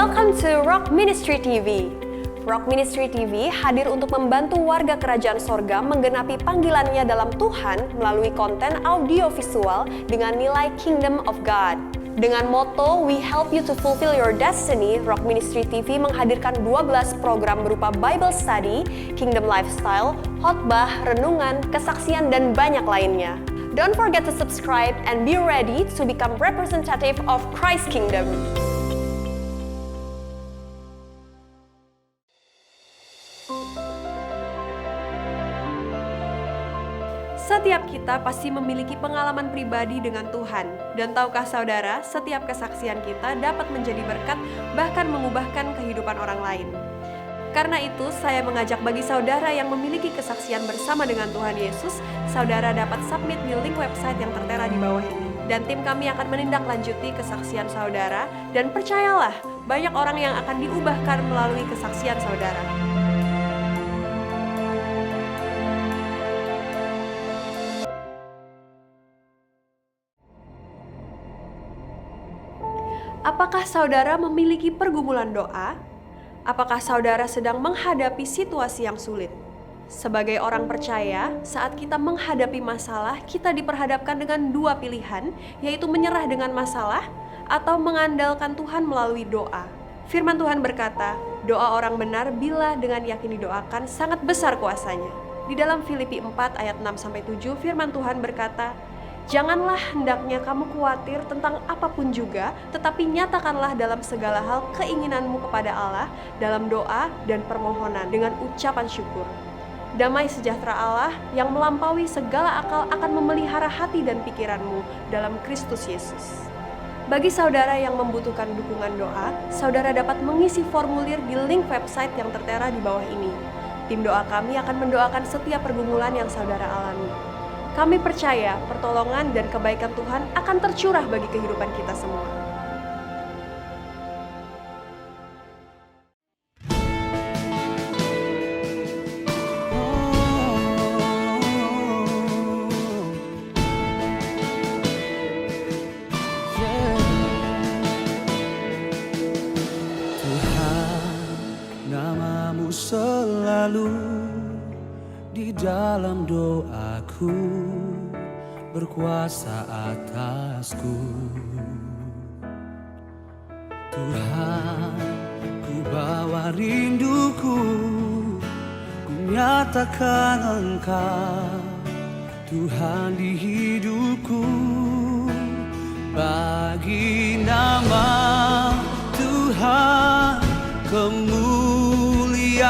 Welcome to Rock Ministry TV. Rock Ministry TV hadir untuk membantu warga kerajaan sorga menggenapi panggilannya dalam Tuhan melalui konten audio visual dengan nilai Kingdom of God. Dengan moto We Help You to Fulfill Your Destiny, Rock Ministry TV menghadirkan 12 program berupa Bible Study, Kingdom Lifestyle, khotbah, renungan, kesaksian, dan banyak lainnya. Don't forget to subscribe and be ready to become representative of Christ's Kingdom. Setiap kita pasti memiliki pengalaman pribadi dengan Tuhan. Dan tahukah saudara, setiap kesaksian kita dapat menjadi berkat, bahkan mengubahkan kehidupan orang lain. Karena itu, saya mengajak bagi saudara yang memiliki kesaksian bersama dengan Tuhan Yesus, saudara dapat submit di link website yang tertera di bawah ini. Dan tim kami akan menindaklanjuti kesaksian saudara, dan percayalah, banyak orang yang akan diubahkan melalui kesaksian saudara. Apakah saudara memiliki pergumulan doa? Apakah saudara sedang menghadapi situasi yang sulit? Sebagai orang percaya, saat kita menghadapi masalah, kita diperhadapkan dengan dua pilihan, yaitu menyerah dengan masalah atau mengandalkan Tuhan melalui doa. Firman Tuhan berkata, doa orang benar bila dengan yakin didoakan sangat besar kuasanya. Di dalam Filipi 4 ayat 6-7, firman Tuhan berkata, janganlah hendaknya kamu khawatir tentang apapun juga, tetapi nyatakanlah dalam segala hal keinginanmu kepada Allah dalam doa dan permohonan dengan ucapan syukur. Damai sejahtera Allah yang melampaui segala akal akan memelihara hati dan pikiranmu dalam Kristus Yesus. Bagi saudara yang membutuhkan dukungan doa, saudara dapat mengisi formulir di link website yang tertera di bawah ini. Tim doa kami akan mendoakan setiap pergumulan yang saudara alami. Kami percaya pertolongan dan kebaikan Tuhan akan tercurah bagi kehidupan kita semua. Tuhan, namamu selalu di dalam doaku, berkuasa atasku. Tuhan, ku bawa rinduku, ku nyatakan Engkau Tuhan di hidupku. Bagi nama Tuhan kemuliaan,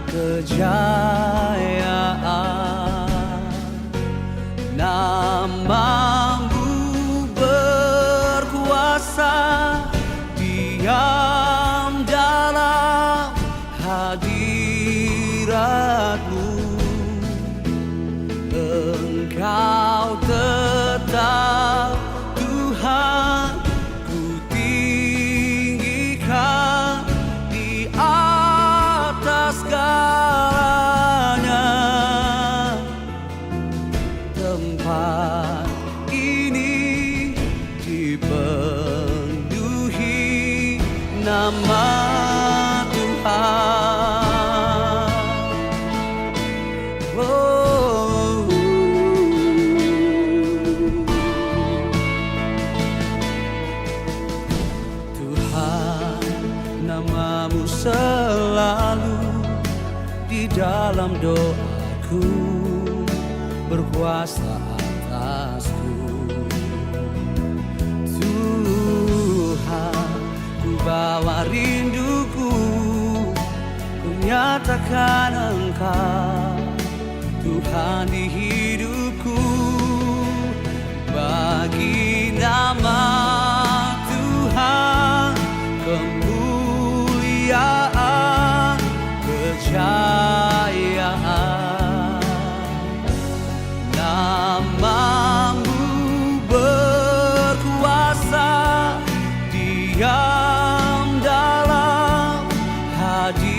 kejayaan, namamu berkuasa, diam dalam hadiratmu. Engkau tetap Tuhan, ku tinggikan di atas segalanya. Tempat ini dipenuhi nama Tuhan. Oh. Tuhan, namamu selalu di dalam doaku, berkuasa atasku. Tuhan, ku bawa rinduku, ku nyatakan Engkau Tuhan di hidupku. Bagi nama Tuhan kemuliaan, kejayaan, namamu berkuasa, diam dalam hadiratmu.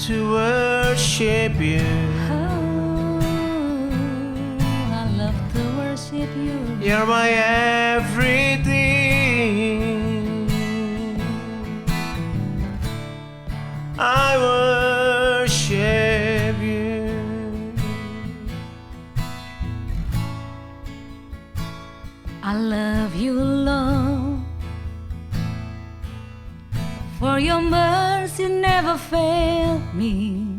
to worship you. Oh, I love to worship you. You're my everything. I worship you. I love you, Lord, for your mercy never failed me.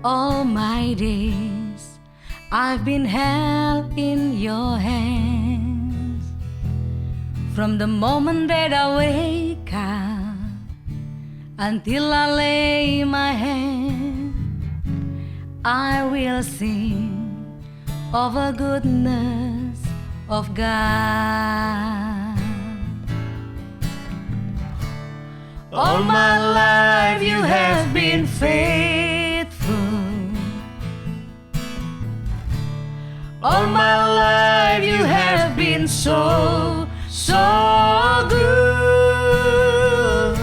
All my days I've been held in your hands. From the moment that I wake up until I lay my head, I will sing of the goodness of God. All my life you have been faithful. All my life you have been so good.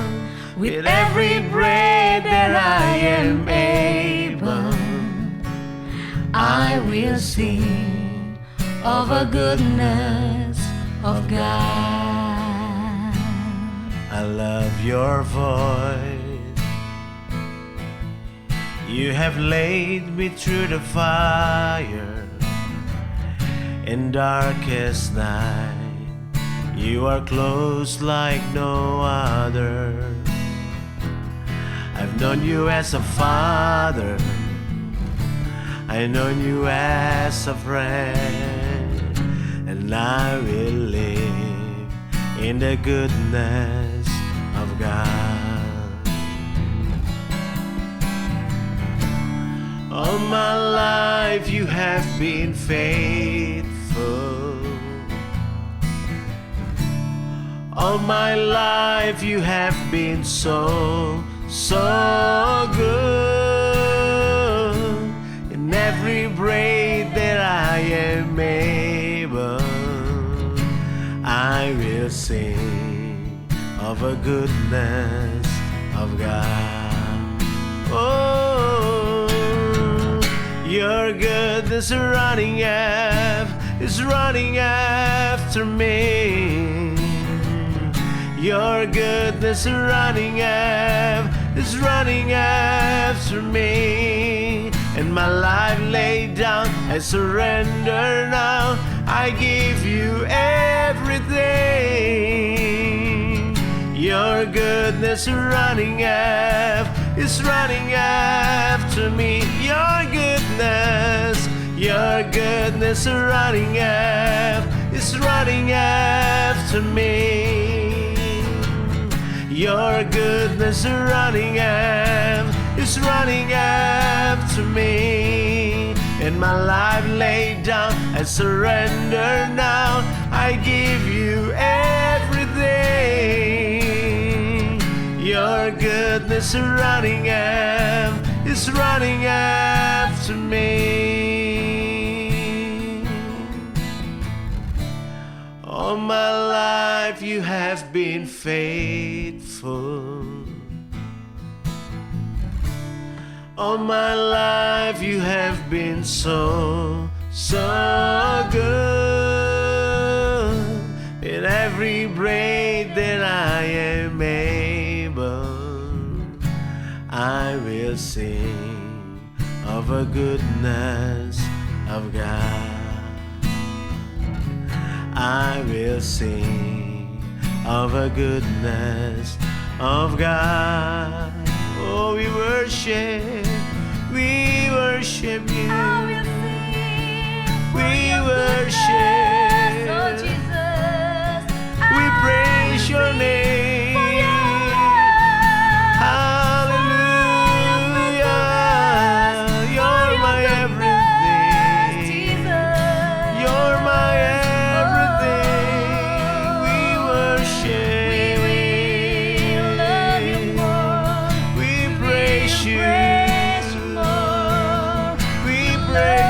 With every breath that I am able, I will sing of the goodness of God. I love your voice. You have laid me through the fire in darkest night. You are close like no other. I've known you as a father. I've known you as a friend. And I will live in the goodness of God. All my life you have been faithful. All my life you have been so good. In every breath that I am able, I will sing of the goodness of God. Oh, your goodness is running after me. Your goodness is running after me. And my life laid down, I surrender now. I give you everything. Your goodness is running after me. Your goodness is running after me. Your goodness is running after me. And my life laid down, I surrender now. I give you everything. Your goodness is running after me. All my life you have been faithful. All my life you have been so good. In every breath that I am able, I will sing of the goodness of God. I will sing of the goodness of God. Oh, we worship you. I will sing We for your worship. goodness, oh Jesus. We I praise your will name. sing for your love. Hallelujah. You're my everything. You're my everything. We worship. We will love you more. We praise you. More. We praise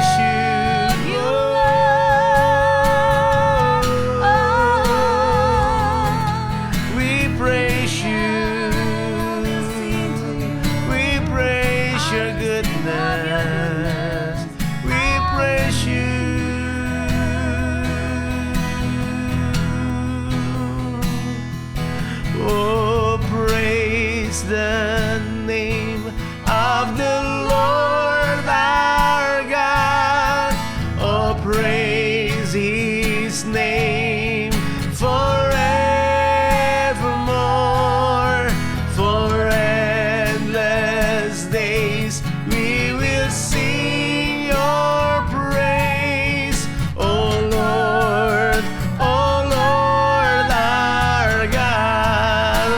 praise you. Oh, praise the name of the Lord our God. Oh, praise His name forevermore. For endless days we will sing your praise. Oh Lord our God.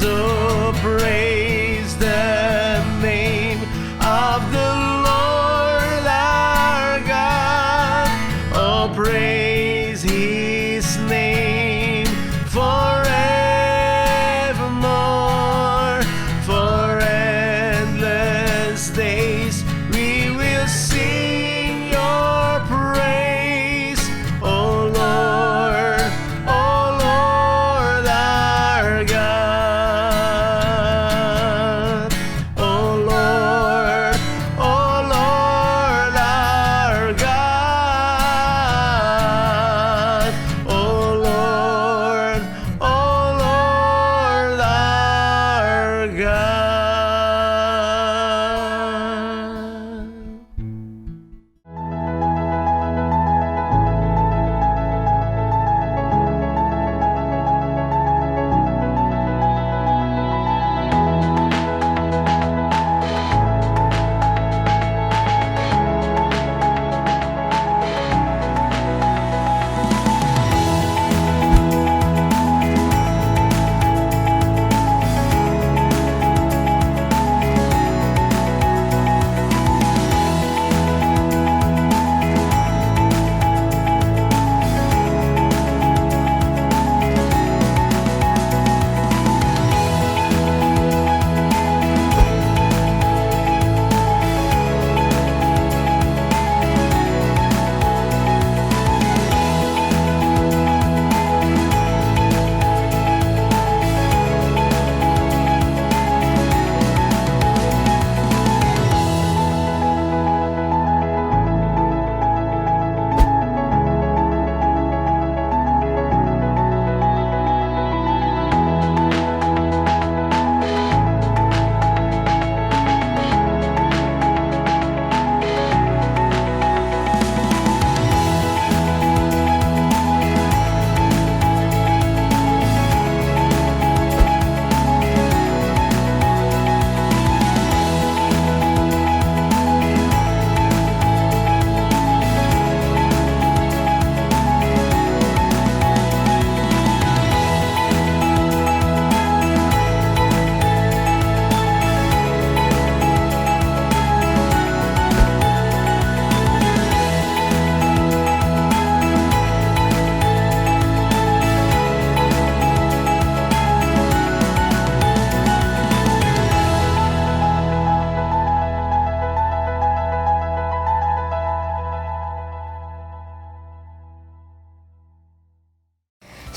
Oh, praise the name of the Lord our God. Oh, praise His name forevermore. For endless days we will sing your praise. Oh Lord our God. Oh Lord our God. Oh Lord our God.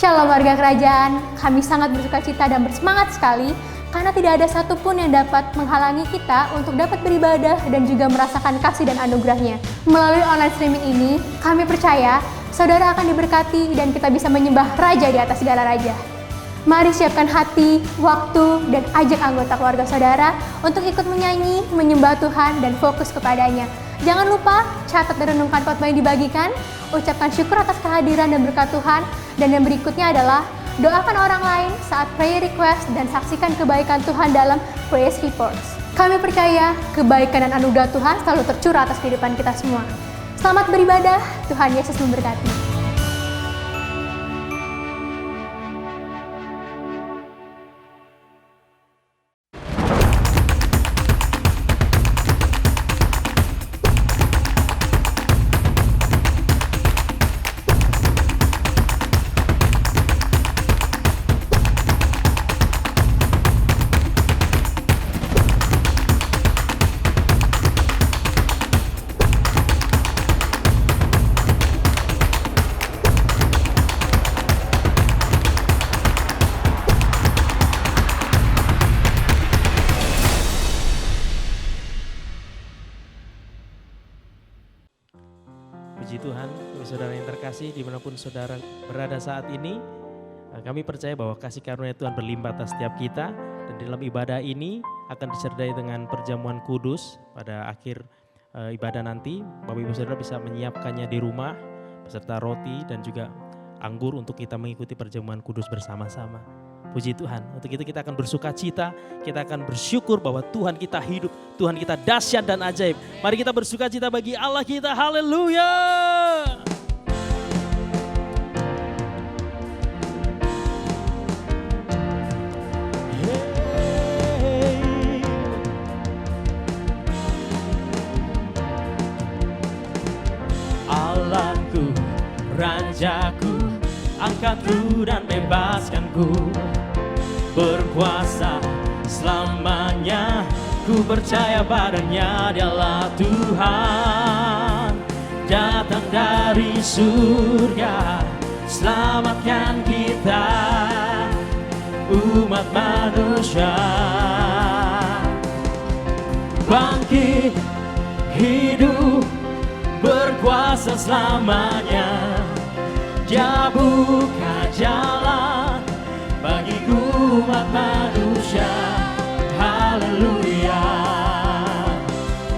Shalom warga kerajaan, kami sangat bersukacita dan bersemangat sekali karena tidak ada satupun yang dapat menghalangi kita untuk dapat beribadah dan juga merasakan kasih dan anugerahnya. Melalui online streaming ini, kami percaya saudara akan diberkati dan kita bisa menyembah Raja di atas segala raja. Mari siapkan hati, waktu, dan ajak anggota keluarga saudara untuk ikut menyanyi, menyembah Tuhan, dan fokus kepadanya. Jangan lupa catat dan renungkan khotbah yang dibagikan, ucapkan syukur atas kehadiran dan berkat Tuhan, dan yang berikutnya adalah doakan orang lain saat prayer request dan saksikan kebaikan Tuhan dalam praise reports. Kami percaya kebaikan dan anugerah Tuhan selalu tercurah atas kehidupan kita semua. Selamat beribadah, Tuhan Yesus memberkati. Puji Tuhan, saudara yang terkasih dimanapun saudara berada saat ini. Kami percaya bahwa kasih karunia Tuhan berlimpah atas setiap kita. Dan dalam ibadah ini akan disertai dengan perjamuan kudus pada akhir ibadah nanti. Bapak Ibu Saudara bisa menyiapkannya di rumah beserta roti dan juga anggur untuk kita mengikuti perjamuan kudus bersama-sama. Puji Tuhan, untuk itu kita akan bersuka cita, kita akan bersyukur bahwa Tuhan kita hidup, Tuhan kita dahsyat dan ajaib. Mari kita bersuka cita bagi Allah kita, haleluya. Allahku, Rajaku, angkatku dan bebaskanku, berkuasa selamanya, ku percaya padanya, Dialah Tuhan, datang dari surga, selamatkan kita, umat manusia, bangkit, hidup, berkuasa selamanya. Dia buka jalan bagi umat manusia. Haleluya,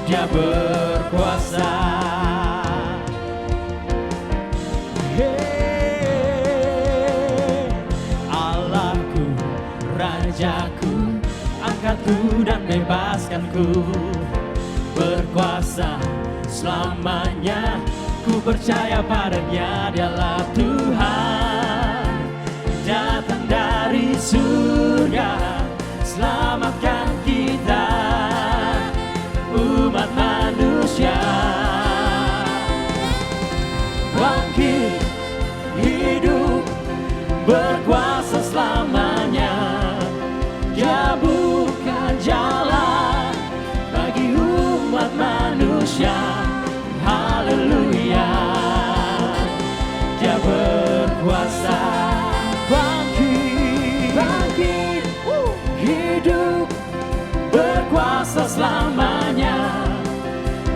Dia berkuasa. Hey, Allahku, Rajaku, angkatku dan bebaskanku, berkuasa selamanya, ku percaya padanya, Dialah Tuhan, datang dari surga, selamatkan kita, umat manusia. Bangkit, hidup, berkuasa selamanya, Dia buka jalan bagi umat manusia. Haleluya, Dia berkuasa. Bangkit, bangkit, hidup, berkuasa selamanya.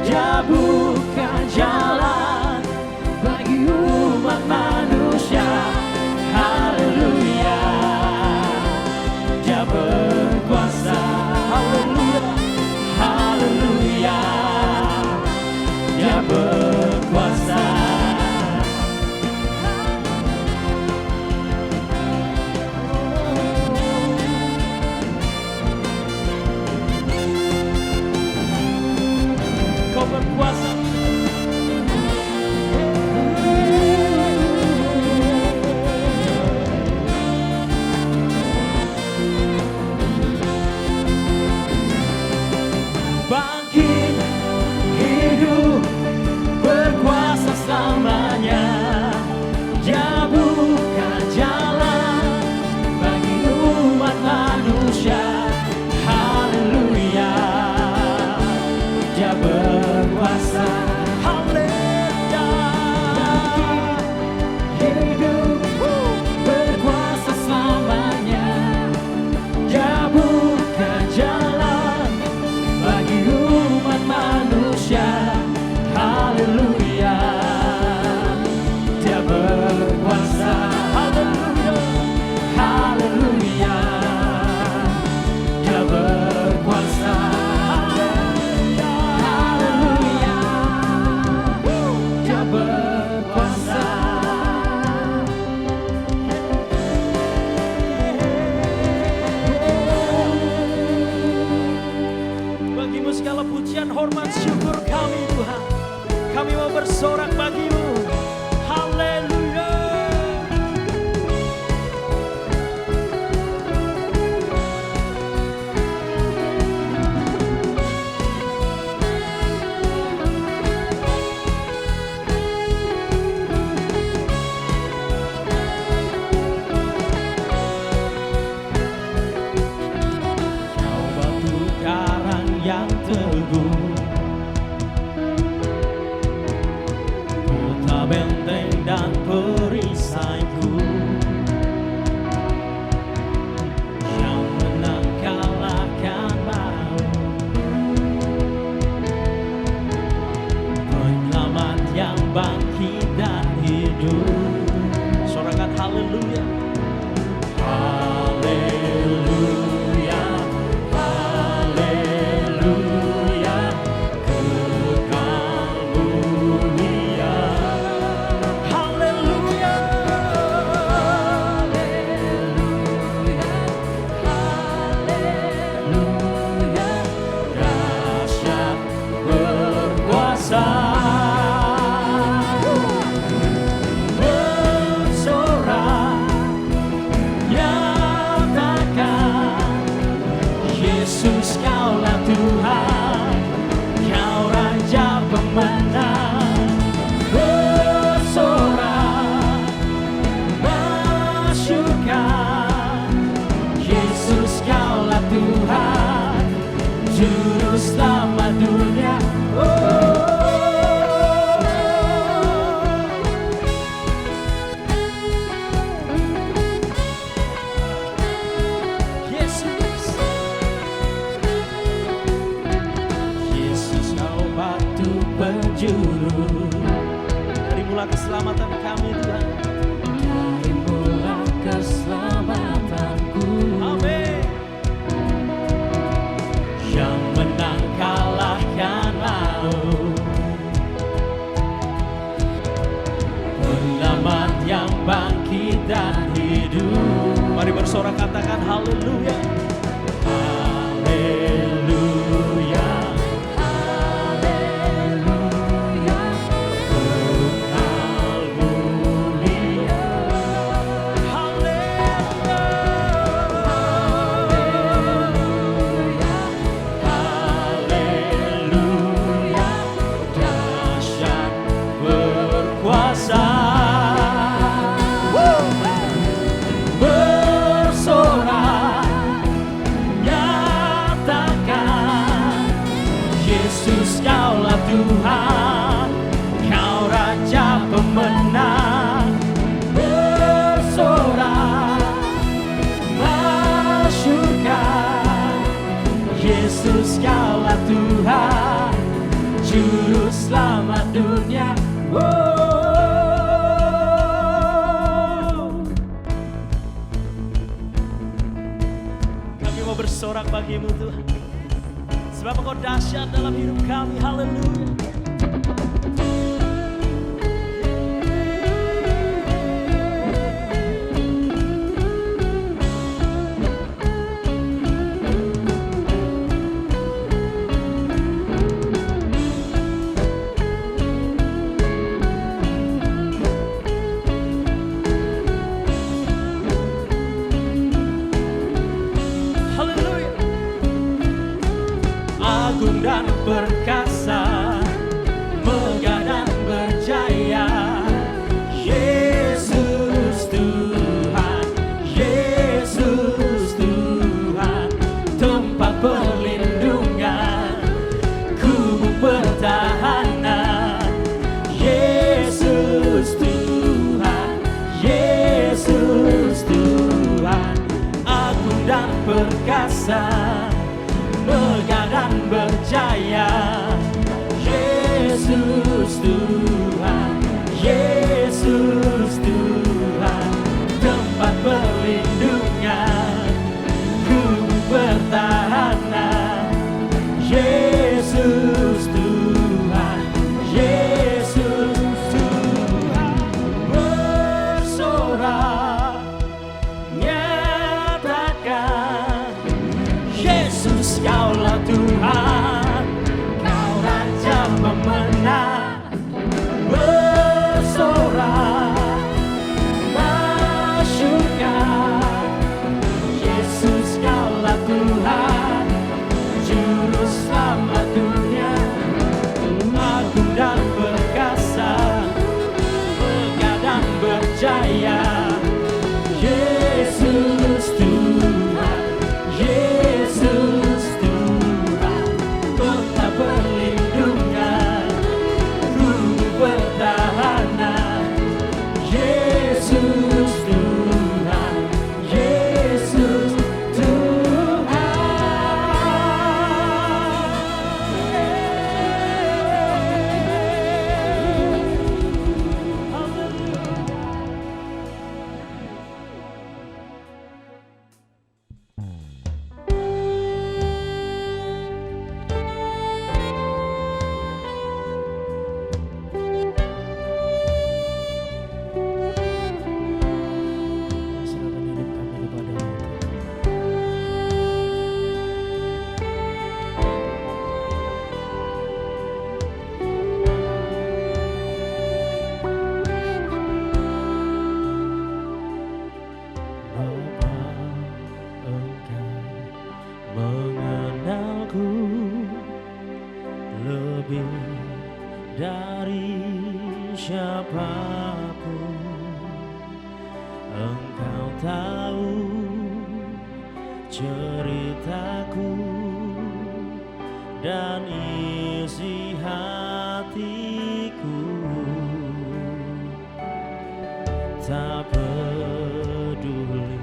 Dia buka jalan bagi umat manusia. Haleluya, Dia berkuasa. Haleluya, haleluya, Dia berkuasa. Kau berkuasa. Bangkit, hidup, bangkit dan hidup. Sorakan haleluya. Haleluya, haleluya, kekal mulia. Haleluya, haleluya, dahsyat berkuasa. Bersorak, nyatakan Yesus kaulah Tuhan, kau Raja pemenang. Bersorak, masyurkan Yesus kaulah Tuhan, Juru Selamat dunia. Yesus, Yesus kau batu penjuru. Dari mula keselamatan kami Tuhan, dari mula keselamatanku. Amin. Yang menang kalahkan maut, penyelamat yang bangkit dan hidup. Mari bersorak katakan haleluya. Haleluya, haleluya, kekal mulia. Haleluya, haleluya, dahsyat berkuasa. Bersorak, nyatakan Yesus kaulah Tuhan, kau Raja pemenang. Bersorak, masyurkan Yesus kaulah Tuhan, Juru Selamat dunia. Kami mau bersorak bagimu Tuhan, sebab Engkau dahsyat dalam hidup kami. Haleluya. Haleluya. Agung dan perkasa dari siapapun. Engkau tahu ceritaku dan isi hatiku. Tak peduli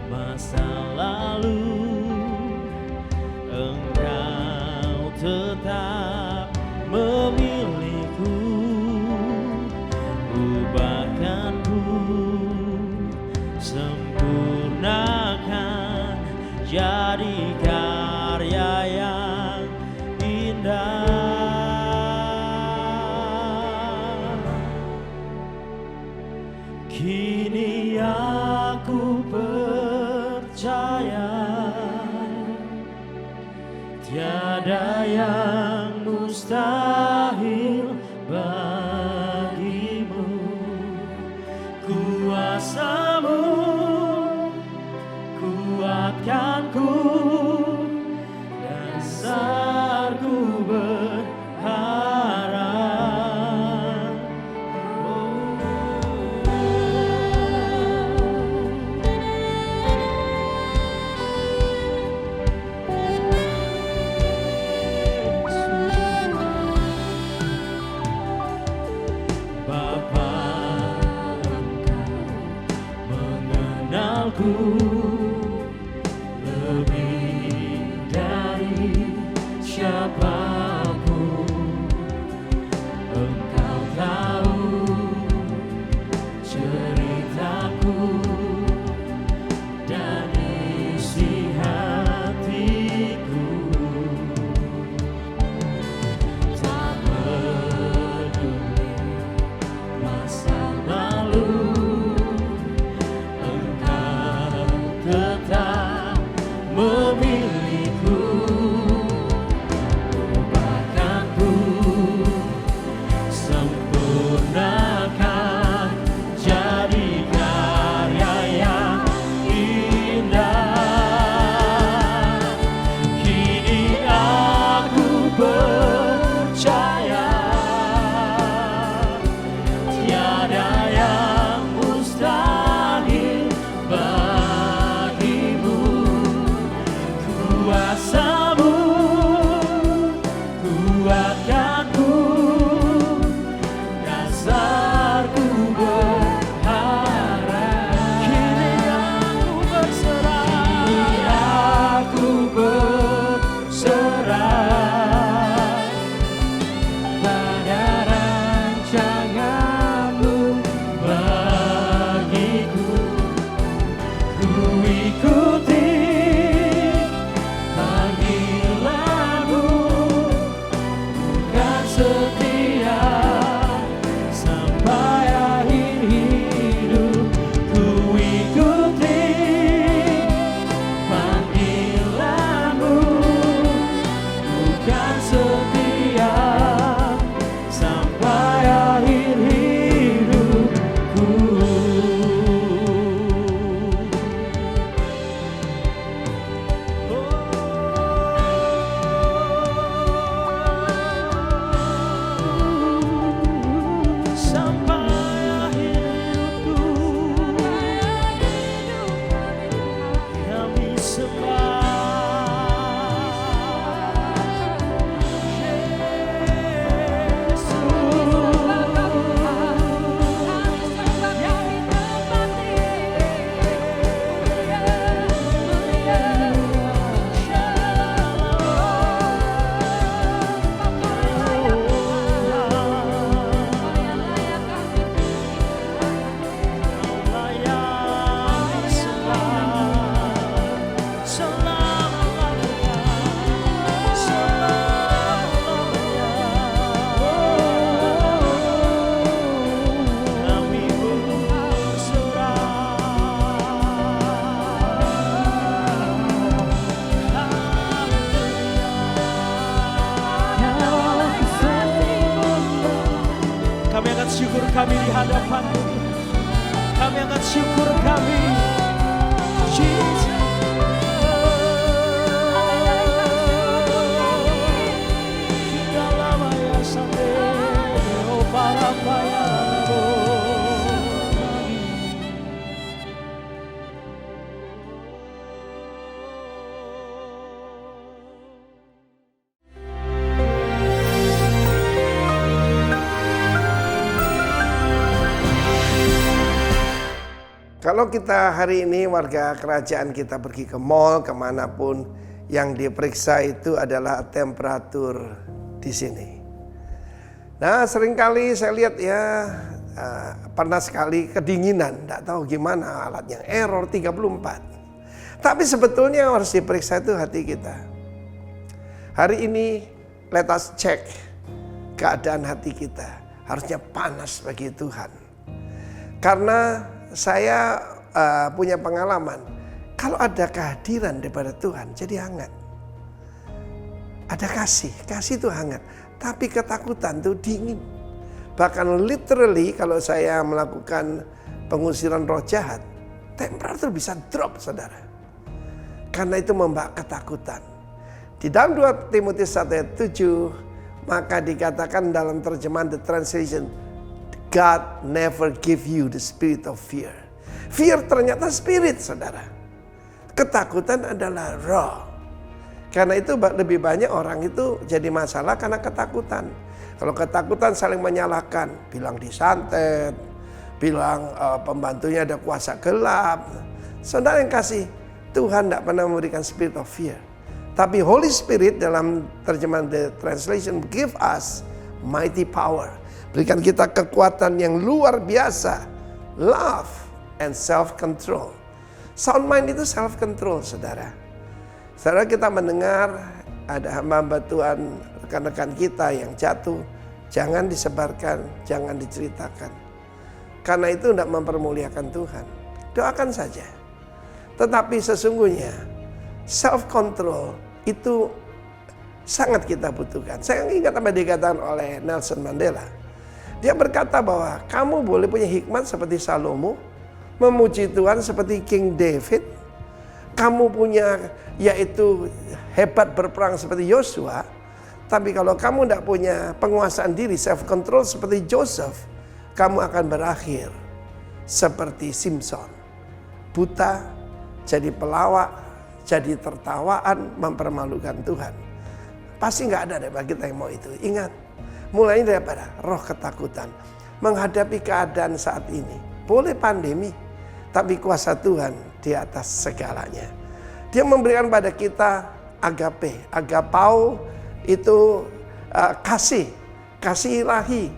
masa lalu, Engkau tetap memilihku. Ubahkanku, sempurnakan jadi karya yang indah. Kini aku percaya tiada yang mustahil bagimu. Kuasa-Mu kuatkanku, dasarku berharap. Bapa, mengenalku lebih dari siapapun. Engkau tahu ceritaku dan isi hatiku. Tak peduli masa lalu, Engkau tetap memilihku. Ubahkanku, sempurnakan jadi karya yang indah. Kini aku percaya tiada yang mustahil bagimu. Kuasa-Mu kuatkanku, dasarku berharap. Kini aku berserah, kini aku berserah pada rancangan-Mu bagiku. Ku ikuti panggilan-Mu, bukan setia sampai akhir hidup. Ku ikuti panggilan-Mu, bukan setia sampai akhir hidupku. Sampai akhir hidupku, kami angkat syukur kami di hadapan-Mu. Kami angkat syukur kami, Jesus. Dalam ayat sampai pencapaianmu. Kalau kita hari ini warga kerajaan kita pergi ke mall kemanapun, yang diperiksa itu adalah temperatur di sini. Nah seringkali saya lihat ya pernah sekali kedinginan, tidak tahu gimana alatnya, error 34. Tapi sebetulnya yang harus diperiksa itu hati kita. Hari ini let us check keadaan hati kita. Harusnya panas bagi Tuhan. Karena saya punya pengalaman, kalau ada kehadiran daripada Tuhan jadi hangat. Ada kasih itu hangat. Tapi ketakutan itu dingin. Bahkan literally kalau saya melakukan pengusiran roh jahat, temperatur bisa drop saudara. Karena itu membawa ketakutan. Di dalam 2 Timotius 1 ayat 7, maka dikatakan dalam terjemahan The Translation, God never give you the spirit of fear. Fear ternyata spirit, saudara. Ketakutan adalah roh. Karena itu lebih banyak orang itu jadi masalah karena ketakutan. Kalau ketakutan saling menyalahkan, bilang disantet, bilang pembantunya ada kuasa gelap. Saudara yang kasih, Tuhan tidak pernah memberikan spirit of fear. Tapi Holy Spirit dalam terjemahan The Translation give us mighty power. Berikan kita kekuatan yang luar biasa. Love and self-control. Sound mind itu self-control, saudara. Saudara, kita mendengar ada hamba Tuhan, rekan-rekan kita yang jatuh. Jangan disebarkan, jangan diceritakan. Karena itu tidak mempermuliakan Tuhan. Doakan saja. Tetapi sesungguhnya self-control itu sangat kita butuhkan. Saya ingat apa dikatakan oleh Nelson Mandela. Dia berkata bahwa kamu boleh punya hikmat seperti Salomo, memuji Tuhan seperti King David, kamu punya yaitu hebat berperang seperti Yosua, tapi kalau kamu tidak punya penguasaan diri, self control seperti Joseph, kamu akan berakhir seperti Simpson, buta, jadi pelawak, jadi tertawaan, mempermalukan Tuhan. Pasti nggak ada daripada kita yang mau itu. Ingat, mulai daripada roh ketakutan. Menghadapi keadaan saat ini. Boleh pandemi, tapi kuasa Tuhan di atas segalanya. Dia memberikan pada kita agape. Agapau itu kasih ilahi.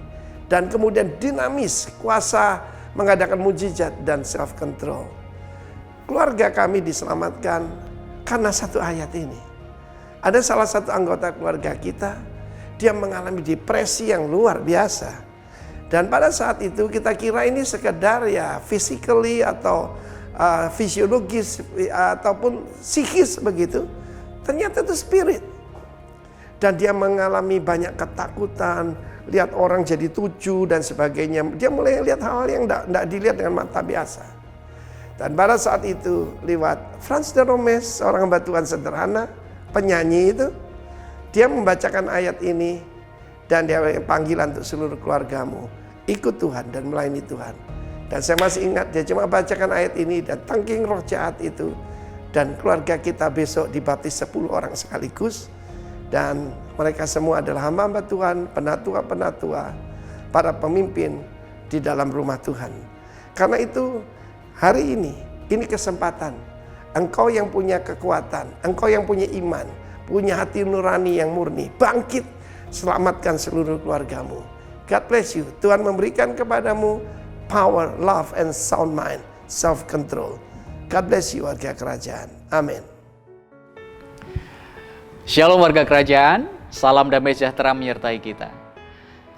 Dan kemudian dinamis, kuasa mengadakan mujizat dan self control. Keluarga kami diselamatkan karena satu ayat ini. Ada salah satu anggota keluarga kita, dia mengalami depresi yang luar biasa. Dan pada saat itu kita kira ini sekedar ya physically atau fisiologis ataupun psikis begitu. Ternyata itu spirit. Dan dia mengalami banyak ketakutan, lihat orang jadi tuju dan sebagainya. Dia mulai lihat hal-hal yang tidak dilihat dengan mata biasa. Dan pada saat itu lewat Frans de Romes, seorang hamba Tuhan sederhana, penyanyi itu, dia membacakan ayat ini dan dia panggilan untuk seluruh keluargamu. Ikut Tuhan dan melayani Tuhan. Dan saya masih ingat dia cuma bacakan ayat ini dan tangking roh jahat itu. Dan keluarga kita besok dibaptis 10 orang sekaligus. Dan mereka semua adalah hamba-hamba Tuhan, penatua-penatua, para pemimpin di dalam rumah Tuhan. Karena itu hari ini kesempatan. Engkau yang punya kekuatan, engkau yang punya iman, punya hati nurani yang murni, bangkit, selamatkan seluruh keluargamu. God bless you. Tuhan memberikan kepadamu power, love, and sound mind, self-control. God bless you warga kerajaan. Amin. Shalom warga kerajaan, salam damai sejahtera menyertai kita.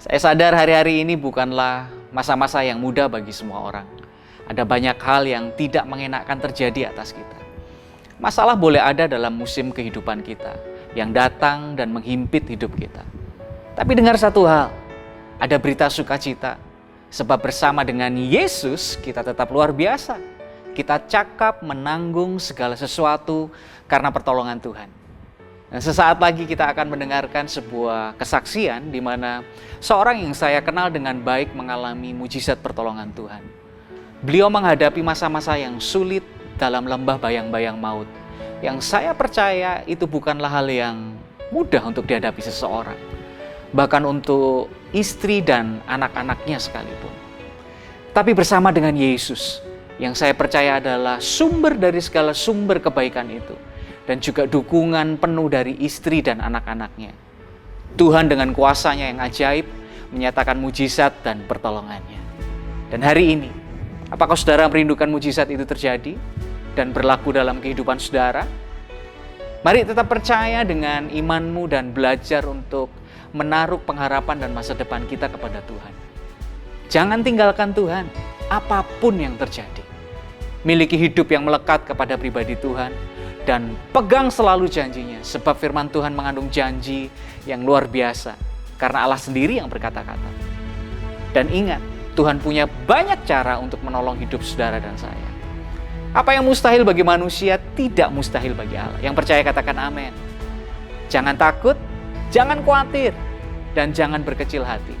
Saya sadar hari-hari ini bukanlah masa-masa yang mudah bagi semua orang. Ada banyak hal yang tidak mengenakkan terjadi atas kita. Masalah boleh ada dalam musim kehidupan kita yang datang dan menghimpit hidup kita. Tapi dengar satu hal, ada berita sukacita. Sebab bersama dengan Yesus kita tetap luar biasa. Kita cakap menanggung segala sesuatu karena pertolongan Tuhan. Dan sesaat lagi kita akan mendengarkan sebuah kesaksian di mana seorang yang saya kenal dengan baik mengalami mujizat pertolongan Tuhan. Beliau menghadapi masa-masa yang sulit dalam lembah bayang-bayang maut, yang saya percaya itu bukanlah hal yang mudah untuk dihadapi seseorang, bahkan untuk istri dan anak-anaknya sekalipun. Tapi bersama dengan Yesus, yang saya percaya adalah sumber dari segala sumber kebaikan itu, dan juga dukungan penuh dari istri dan anak-anaknya, Tuhan dengan kuasanya yang ajaib menyatakan mujizat dan pertolongannya. Dan hari ini, apakah saudara merindukan mujizat itu terjadi dan berlaku dalam kehidupan saudara? Mari tetap percaya dengan imanmu dan belajar untuk menaruh pengharapan dan masa depan kita kepada Tuhan. Jangan tinggalkan Tuhan apapun yang terjadi. Miliki hidup yang melekat kepada pribadi Tuhan dan pegang selalu janjinya, sebab firman Tuhan mengandung janji yang luar biasa karena Allah sendiri yang berkata-kata. Dan ingat, Tuhan punya banyak cara untuk menolong hidup saudara dan saya. Apa yang mustahil bagi manusia tidak mustahil bagi Allah. Yang percaya katakan amin. Jangan takut, jangan khawatir, dan jangan berkecil hati.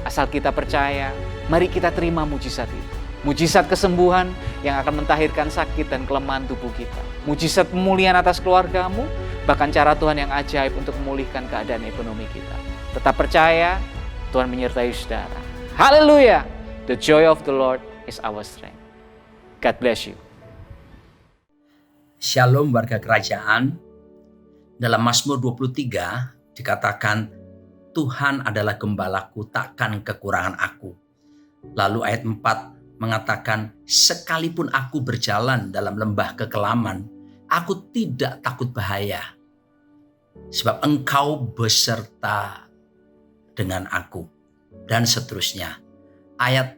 Asal kita percaya, mari kita terima mujizat itu. Mujizat kesembuhan yang akan mentahirkan sakit dan kelemahan tubuh kita. Mujizat pemulihan atas keluargamu, bahkan cara Tuhan yang ajaib untuk memulihkan keadaan ekonomi kita. Tetap percaya, Tuhan menyertai saudara. Haleluya! The joy of the Lord is our strength. God bless you. Shalom warga kerajaan. Dalam Mazmur 23 dikatakan, Tuhan adalah gembalaku, takkan kekurangan aku. Lalu ayat 4 mengatakan, sekalipun aku berjalan dalam lembah kekelaman, aku tidak takut bahaya, sebab engkau beserta dengan aku. Dan seterusnya. Ayat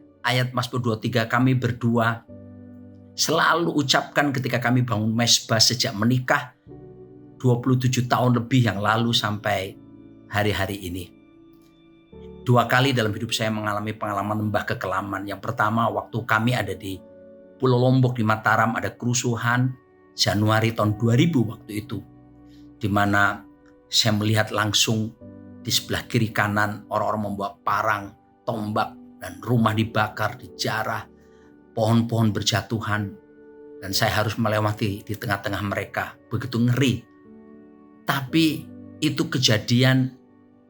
Mazmur 23 kami berdua selalu ucapkan ketika kami bangun mesbah sejak menikah 27 tahun lebih yang lalu sampai hari-hari ini. 2 kali dalam hidup saya mengalami pengalaman lembah kekelaman. Yang pertama waktu kami ada di Pulau Lombok di Mataram, ada kerusuhan Januari tahun 2000 waktu itu, di mana saya melihat langsung di sebelah kiri kanan orang-orang membawa parang, tombak, dan rumah dibakar, dijarah, pohon-pohon berjatuhan, dan saya harus melewati di tengah-tengah mereka. Begitu ngeri. Tapi itu kejadian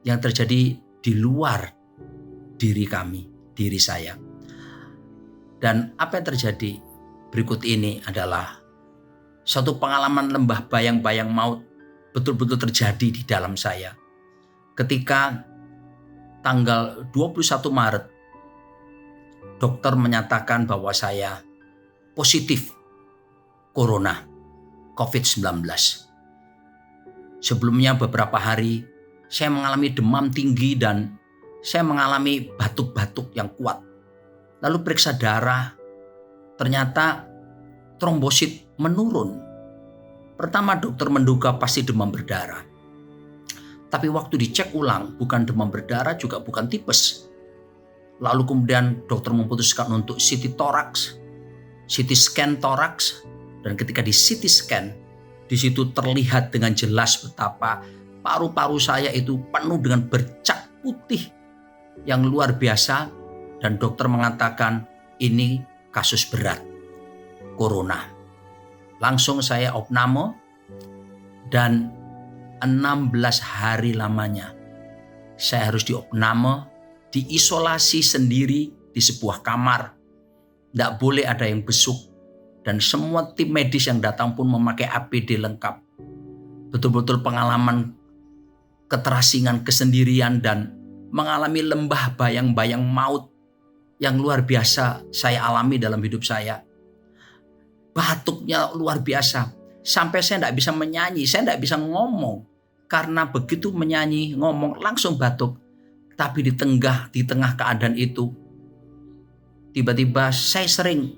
yang terjadi di luar diri kami, diri saya. Dan apa yang terjadi berikut ini adalah satu pengalaman lembah bayang-bayang maut betul-betul terjadi di dalam saya. Ketika tanggal 21 Maret, dokter menyatakan bahwa saya positif corona, COVID-19. Sebelumnya beberapa hari saya mengalami demam tinggi dan saya mengalami batuk-batuk yang kuat. Lalu periksa darah, ternyata trombosit menurun. Pertama dokter menduga pasti demam berdarah. Tapi waktu dicek ulang, bukan demam berdarah juga bukan tipes. Lalu kemudian dokter memutuskan untuk CT thorax, CT scan thorax, dan ketika di CT scan, di situ terlihat dengan jelas betapa paru-paru saya itu penuh dengan bercak putih yang luar biasa, dan dokter mengatakan ini kasus berat, corona. Langsung saya opname dan 16 hari lamanya saya harus diopname, diisolasi sendiri di sebuah kamar. Tidak boleh ada yang besuk, dan semua tim medis yang datang pun memakai APD lengkap. Betul-betul pengalaman keterasingan, kesendirian, dan mengalami lembah bayang-bayang maut yang luar biasa saya alami dalam hidup saya. Batuknya luar biasa, sampai saya tidak bisa menyanyi, saya tidak bisa ngomong, karena begitu menyanyi, ngomong langsung batuk. Tapi di tengah keadaan itu, tiba-tiba saya sering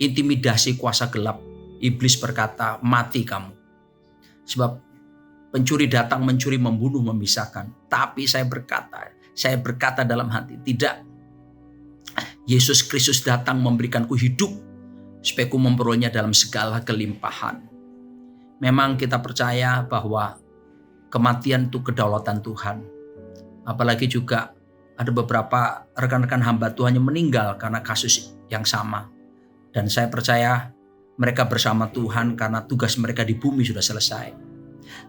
intimidasi kuasa gelap. Iblis berkata, mati kamu. Sebab pencuri datang mencuri, membunuh, memisahkan. Tapi saya berkata dalam hati, tidak. Yesus Kristus datang memberikanku hidup supaya ku memperolehnya dalam segala kelimpahan. Memang kita percaya bahwa kematian itu kedaulatan Tuhan. Apalagi juga ada beberapa rekan-rekan hamba Tuhan yang meninggal karena kasus yang sama. Dan saya percaya mereka bersama Tuhan karena tugas mereka di bumi sudah selesai.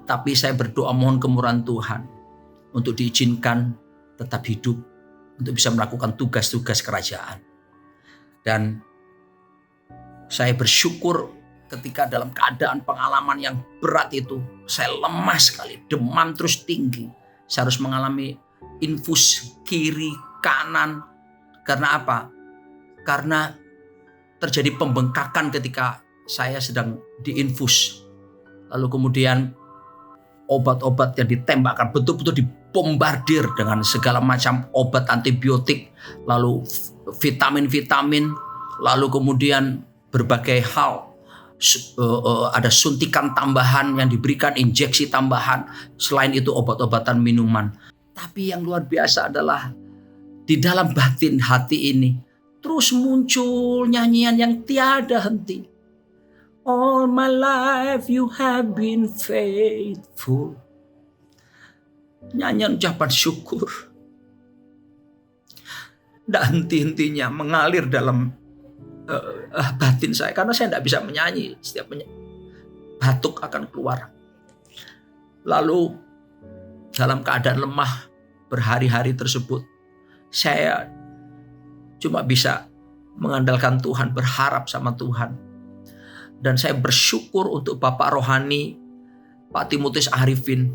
Tapi saya berdoa mohon kemurahan Tuhan untuk diizinkan tetap hidup, untuk bisa melakukan tugas-tugas kerajaan. Dan saya bersyukur ketika dalam keadaan pengalaman yang berat itu, saya lemah sekali, demam terus tinggi. Saya harus mengalami infus kiri, kanan. Karena apa? Karena terjadi pembengkakan ketika saya sedang diinfus. Lalu kemudian obat-obat yang ditembakkan betul-betul dibombardir dengan segala macam obat antibiotik, lalu vitamin-vitamin, lalu kemudian berbagai hal. Ada suntikan tambahan yang diberikan, injeksi tambahan, selain itu obat-obatan minuman. Tapi yang luar biasa adalah di dalam batin hati ini terus muncul nyanyian yang tiada henti. All my life you have been faithful. Nyanyian ucapan syukur tidak henti-hentinya mengalir dalam batin saya, karena saya tidak bisa menyanyi, setiap batuk akan keluar. Lalu dalam keadaan lemah berhari-hari tersebut, saya cuma bisa mengandalkan Tuhan, berharap sama Tuhan. Dan saya bersyukur untuk Bapak Rohani Pak Timotius Arifin.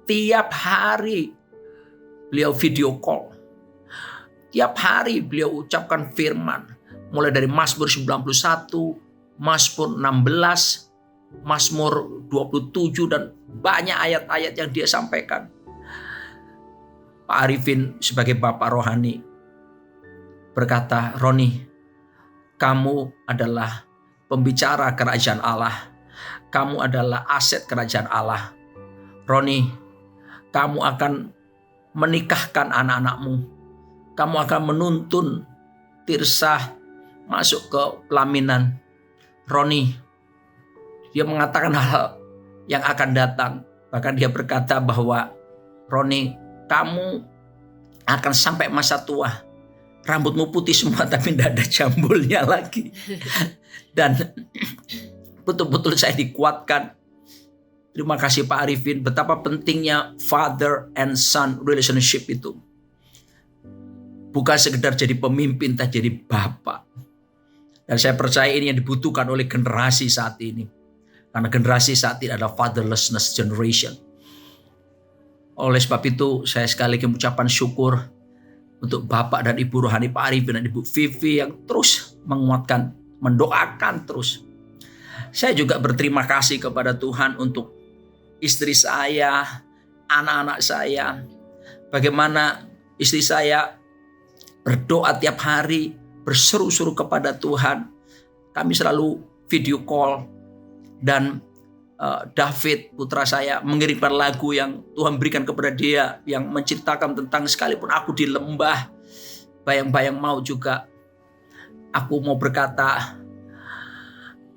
Tiap hari beliau video call, tiap hari beliau ucapkan firman. Mulai dari Mazmur 91, Mazmur 16, Mazmur 27, dan banyak ayat-ayat yang dia sampaikan. Pak Arifin sebagai Bapak Rohani berkata, Roni, kamu adalah pembicara kerajaan Allah. Kamu adalah aset kerajaan Allah. Roni, kamu akan menikahkan anak-anakmu. Kamu akan menuntun Tirsa masuk ke pelaminan. Roni, dia mengatakan hal yang akan datang. Bahkan dia berkata bahwa Roni, kamu akan sampai masa tua, rambutmu putih semua tapi tidak ada jambulnya lagi. Dan betul-betul saya dikuatkan. Terima kasih Pak Arifin, betapa pentingnya father and son relationship itu. Bukan sekedar jadi pemimpin, tapi jadi bapak. Dan saya percaya ini yang dibutuhkan oleh generasi saat ini. Karena generasi saat ini adalah fatherlessness generation. Oleh sebab itu saya sekali lagi mengucapkan syukur untuk Bapak dan Ibu Rohani Pak Arifin dan Ibu Vivi yang terus menguatkan, mendoakan terus. Saya juga berterima kasih kepada Tuhan untuk istri saya, anak-anak saya. Bagaimana istri saya berdoa tiap hari, berseru-seru kepada Tuhan. Kami selalu video call. Dan David putra saya mengirimkan lagu yang Tuhan berikan kepada dia, yang menceritakan tentang sekalipun aku di lembah bayang-bayang maut juga, aku mau berkata,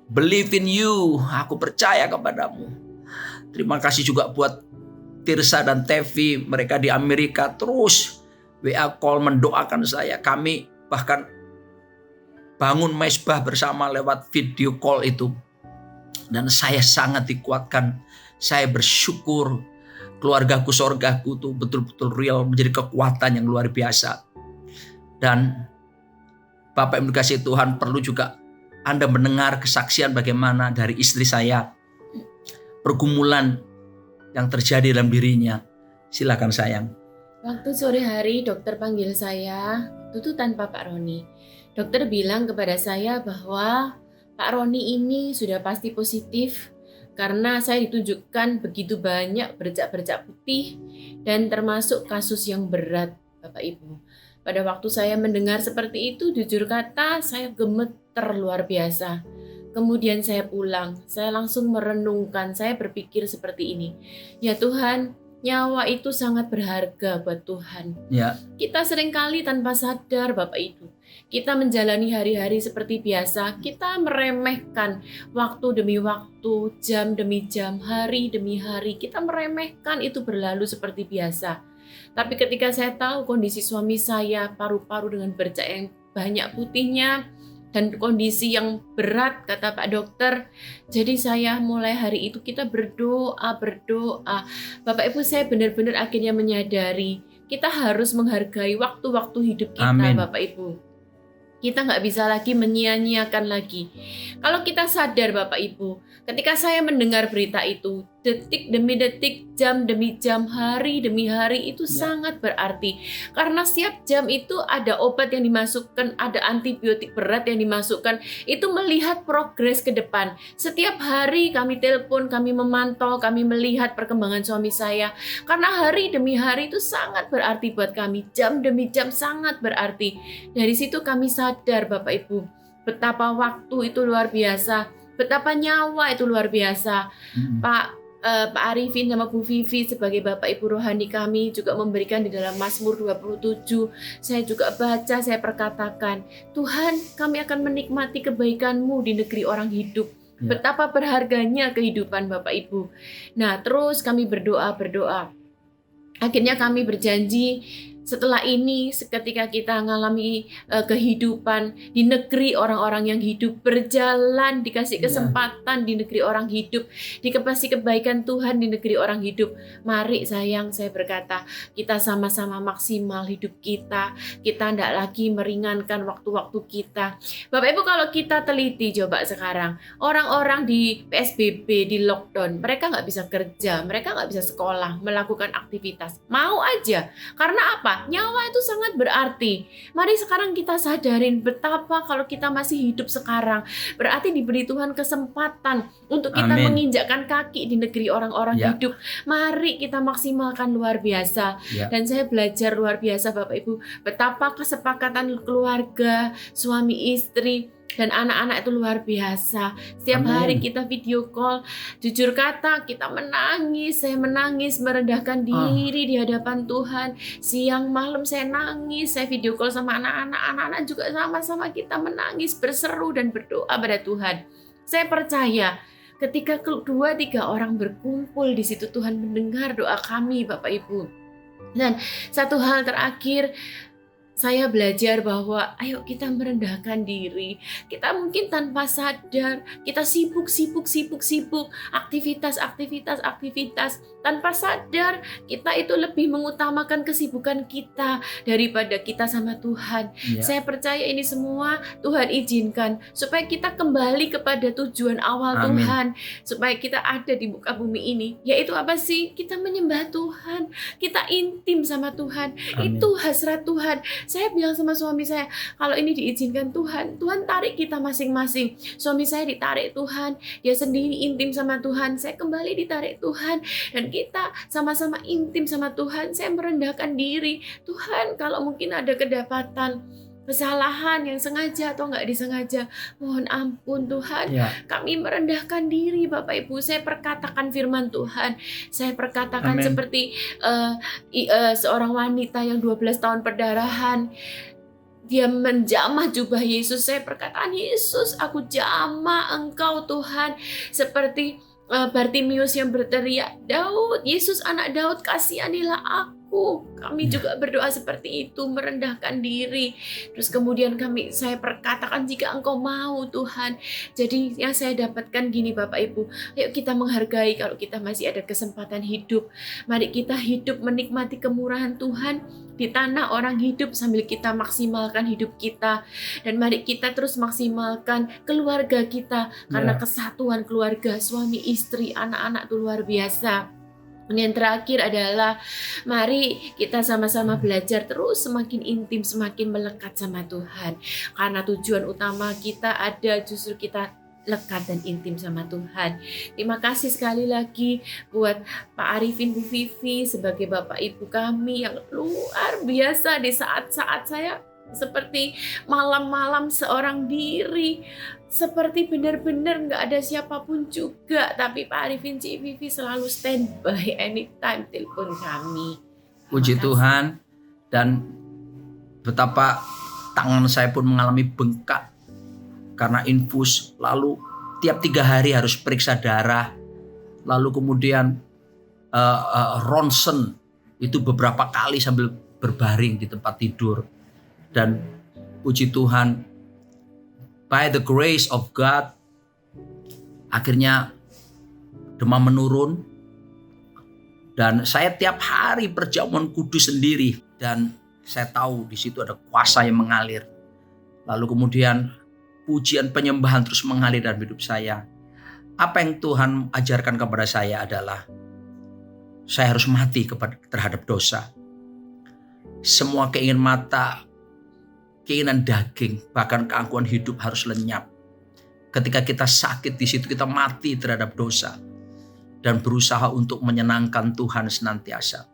believe in you, aku percaya kepadamu. Terima kasih juga buat Tirsa dan Tevi, mereka di Amerika terus WA call mendoakan saya. Kami bahkan bangun mezbah bersama lewat video call itu. Dan saya sangat dikuatkan. Saya bersyukur keluargaku, sorgaku itu betul-betul real, menjadi kekuatan yang luar biasa. Dan Bapak yang dikasihi Tuhan, perlu juga Anda mendengar kesaksian bagaimana dari istri saya, pergumulan yang terjadi dalam dirinya. Silakan sayang. Waktu sore hari dokter panggil saya, itu tanpa Pak Roni. Dokter bilang kepada saya bahwa Pak Roni ini sudah pasti positif karena saya ditunjukkan begitu banyak bercak-bercak putih dan termasuk kasus yang berat, Bapak Ibu. Pada waktu saya mendengar seperti itu, jujur kata saya gemeter luar biasa. Kemudian saya pulang, saya langsung merenungkan, saya berpikir seperti ini. Ya Tuhan, nyawa itu sangat berharga buat Tuhan. Ya. Kita seringkali tanpa sadar Bapak Ibu, kita menjalani hari-hari seperti biasa, kita meremehkan waktu demi waktu, jam demi jam, hari demi hari, kita meremehkan itu berlalu seperti biasa. Tapi ketika saya tahu kondisi suami saya, paru-paru dengan bercak yang banyak putihnya, dan kondisi yang berat kata Pak Dokter, jadi saya mulai hari itu kita berdoa. Bapak Ibu, saya benar-benar akhirnya menyadari kita harus menghargai waktu-waktu hidup kita. Amin. Bapak Ibu, kita nggak bisa lagi menyia-nyiakan lagi. Kalau kita sadar Bapak Ibu, ketika saya mendengar berita itu, detik demi detik, jam demi jam, hari demi hari itu sangat berarti. Karena setiap jam itu ada obat yang dimasukkan, ada antibiotik berat yang dimasukkan. Itu melihat progres ke depan. Setiap hari kami telepon, kami memantau, kami melihat perkembangan suami saya. Karena hari demi hari itu sangat berarti buat kami. Jam demi jam sangat berarti. Dari situ kami sadar Bapak Ibu, betapa waktu itu luar biasa, betapa nyawa itu luar biasa. Pak Arifin sama Bu Vivi sebagai Bapak Ibu rohani kami juga memberikan di dalam Mazmur 27. Saya juga baca, saya perkatakan, Tuhan, kami akan menikmati kebaikan-Mu di negeri orang hidup. Betapa berharganya kehidupan Bapak Ibu. Nah, terus kami berdoa. Akhirnya kami berjanji, setelah ini ketika kita mengalami kehidupan di negeri orang-orang yang hidup, berjalan dikasih kesempatan di negeri orang hidup, dikasih kebaikan Tuhan di negeri orang hidup, mari sayang, saya berkata, kita sama-sama maksimal hidup kita tidak lagi meringankan waktu-waktu kita. Bapak Ibu, kalau kita teliti coba sekarang, orang-orang di PSBB, di lockdown, mereka nggak bisa kerja, mereka nggak bisa sekolah, melakukan aktivitas, mau aja, karena apa? Nyawa itu sangat berarti. Mari sekarang kita sadarin betapa kalau kita masih hidup sekarang, berarti diberi Tuhan kesempatan untuk kita menginjakkan kaki di negeri orang-orang hidup. Mari kita maksimalkan luar biasa. Dan saya belajar luar biasa Bapak Ibu, betapa kesepakatan keluarga, suami istri, dan anak-anak itu luar biasa. Setiap hari kita video call, jujur kata kita menangis, saya menangis merendahkan diri di hadapan Tuhan. Siang malam saya nangis, saya video call sama anak-anak juga sama-sama kita menangis, berseru dan berdoa pada Tuhan. Saya percaya ketika 2-3 orang berkumpul di situ, Tuhan mendengar doa kami Bapak Ibu. Dan satu hal terakhir, saya belajar bahwa ayo kita merendahkan diri. Kita mungkin tanpa sadar, kita sibuk, aktivitas. Tanpa sadar, kita itu lebih mengutamakan kesibukan kita daripada kita sama Tuhan. Saya percaya ini semua Tuhan izinkan supaya kita kembali kepada tujuan awal Tuhan. Supaya kita ada di muka bumi ini. Yaitu apa sih? Kita menyembah Tuhan. Kita intim sama Tuhan. Itu hasrat Tuhan. Saya bilang sama suami saya, kalau ini diizinkan Tuhan, Tuhan tarik kita masing-masing. Suami saya ditarik Tuhan, dia sendiri intim sama Tuhan, saya kembali ditarik Tuhan, dan kita sama-sama intim sama Tuhan. Saya merendahkan diri, Tuhan, kalau mungkin ada kedapatan kesalahan yang sengaja atau nggak disengaja, mohon ampun Tuhan. Kami merendahkan diri Bapak Ibu. Saya perkatakan firman Tuhan. Saya perkatakan seperti seorang wanita yang 12 tahun perdarahan, dia menjamah jubah Yesus. Saya perkataan, Yesus, aku jamah Engkau Tuhan. Seperti Bartimius yang berteriak, Daud, Yesus anak Daud, kasihanilah aku. Kami juga berdoa seperti itu, merendahkan diri. Terus kemudian saya perkatakan, jika Engkau mau Tuhan. Jadi yang saya dapatkan gini Bapak Ibu, ayo kita menghargai kalau kita masih ada kesempatan hidup. Mari kita hidup menikmati kemurahan Tuhan di tanah orang hidup sambil kita maksimalkan hidup kita. Dan mari kita terus maksimalkan keluarga kita, karena kesatuan keluarga, suami, istri, anak-anak itu luar biasa. Dan yang terakhir adalah mari kita sama-sama belajar terus semakin intim, semakin melekat sama Tuhan. Karena tujuan utama kita ada justru kita lekat dan intim sama Tuhan. Terima kasih sekali lagi buat Pak Arifin, Bu Vivi sebagai Bapak Ibu kami yang luar biasa di saat-saat saya seperti malam-malam seorang diri, seperti benar-benar nggak ada siapapun juga. Tapi Pak Arifin CVV selalu standby anytime telepon kami. Puji Tuhan. Dan betapa tangan saya pun mengalami bengkak karena infus. Lalu tiap 3 hari harus periksa darah. Lalu kemudian ronsen itu beberapa kali sambil berbaring di tempat tidur. Dan puji Tuhan, by the grace of God, akhirnya demam menurun. Dan saya tiap hari perjamuan kudus sendiri. Dan saya tahu di situ ada kuasa yang mengalir. Lalu kemudian pujian penyembahan terus mengalir dalam hidup saya. Apa yang Tuhan ajarkan kepada saya adalah saya harus mati terhadap dosa. Semua keinginan mata, keinginan daging, bahkan keangkuhan hidup harus lenyap. Ketika kita sakit di situ kita mati terhadap dosa dan berusaha untuk menyenangkan Tuhan senantiasa.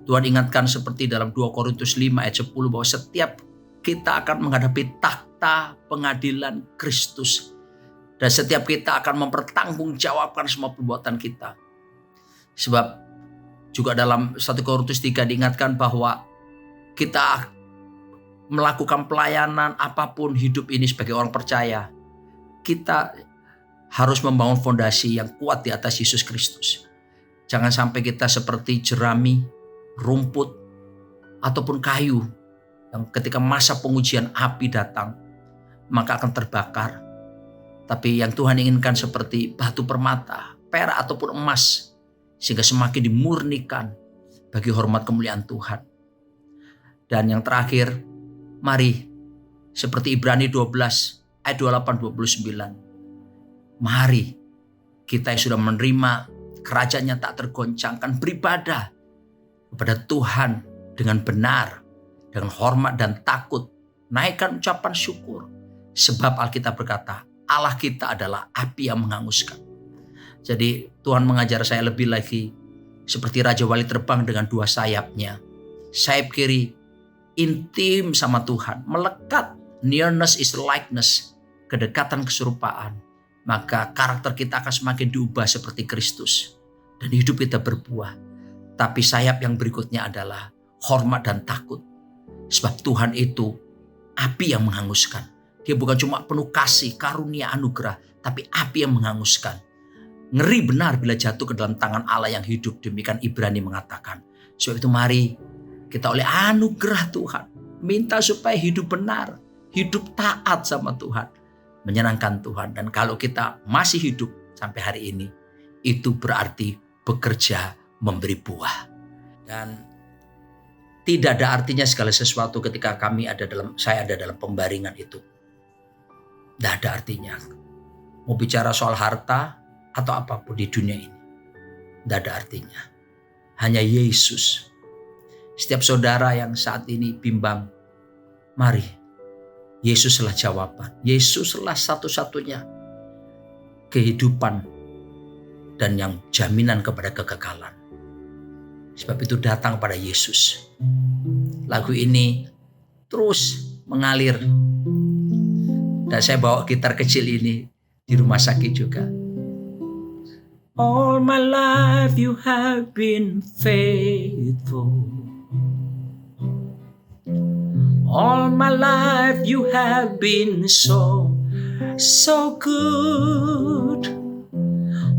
Tuhan ingatkan seperti dalam 2 Korintus 5 ayat 10 bahwa setiap kita akan menghadapi takhta pengadilan Kristus. Dan setiap kita akan mempertanggungjawabkan semua perbuatan kita. Sebab juga dalam 1 Korintus 3 diingatkan bahwa kita melakukan pelayanan apapun hidup ini sebagai orang percaya. Kita harus membangun fondasi yang kuat di atas Yesus Kristus. Jangan sampai kita seperti jerami, rumput, ataupun kayu yang ketika masa pengujian api datang, maka akan terbakar. Tapi yang Tuhan inginkan seperti batu permata, perak ataupun emas, sehingga semakin dimurnikan bagi hormat kemuliaan Tuhan. Dan yang terakhir, mari seperti Ibrani 12 ayat 28-29. Mari kita yang sudah menerima kerajaannya tak tergoncangkan beribadah kepada Tuhan dengan benar, dengan hormat dan takut. Naikkan ucapan syukur. Sebab Alkitab berkata, Allah kita adalah api yang menghanguskan. Jadi Tuhan mengajar saya lebih lagi seperti Raja Wali terbang dengan 2 sayapnya. Sayap kiri intim sama Tuhan, melekat. Nearness is likeness, kedekatan keserupaan. Maka karakter kita akan semakin diubah seperti Kristus. Dan hidup kita berbuah. Tapi sayap yang berikutnya adalah hormat dan takut. Sebab Tuhan itu api yang menghanguskan. Dia bukan cuma penuh kasih, karunia, anugerah. Tapi api yang menghanguskan. Ngeri benar bila jatuh ke dalam tangan Allah yang hidup. Demikian Ibrani mengatakan. Sebab itu mari kita oleh anugerah Tuhan minta supaya hidup benar. Hidup taat sama Tuhan. Menyenangkan Tuhan. Dan kalau kita masih hidup sampai hari ini, itu berarti bekerja memberi buah. Dan tidak ada artinya segala sesuatu ketika saya ada dalam pembaringan itu. Tidak ada artinya. Mau bicara soal harta atau apapun di dunia ini, tidak ada artinya. Hanya Yesus. Setiap saudara yang saat ini bimbang, mari. Yesuslah jawaban. Yesuslah satu-satunya kehidupan dan yang jaminan kepada kekekalan. Sebab itu datang pada Yesus. Lagu ini terus mengalir. Dan saya bawa gitar kecil ini di rumah sakit juga. All my life you have been faithful. All my life you have been so good.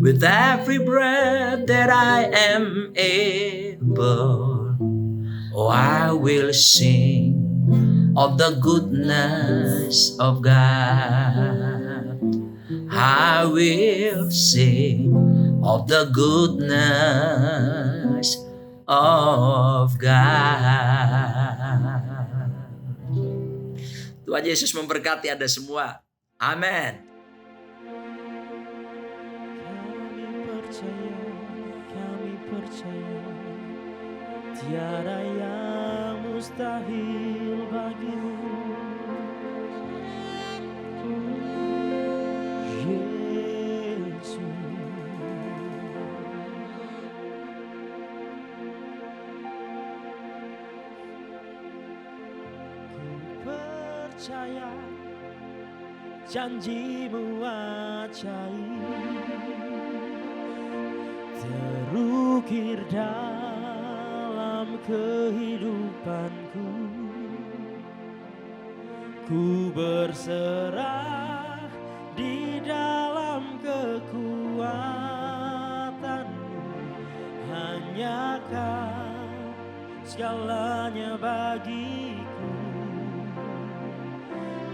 With every breath that I am able, oh, I will sing of the goodness of God. I will sing of the goodness of God. Tuhan Yesus memberkati Anda semua. Amin. Kami percaya, tiada yang mustahil bagimu. Yesus. Ku percaya janjimu ajaib, terukir dalam kehidupanku. Ku berserah di dalam kekuatanmu, hanya Kau segalanya bagiku.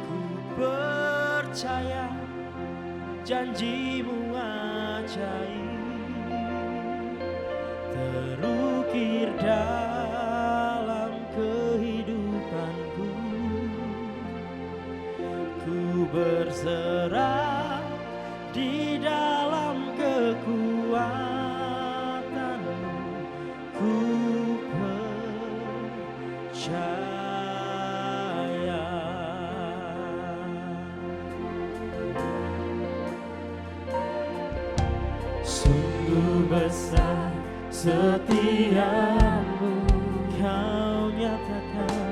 Ku percaya janjimu ajaib, terukir dalam kehidupanku. Ku berserah di dalam kekuatanmu. Ku percaya. Sungguh besar setiamu, Kau nyatakan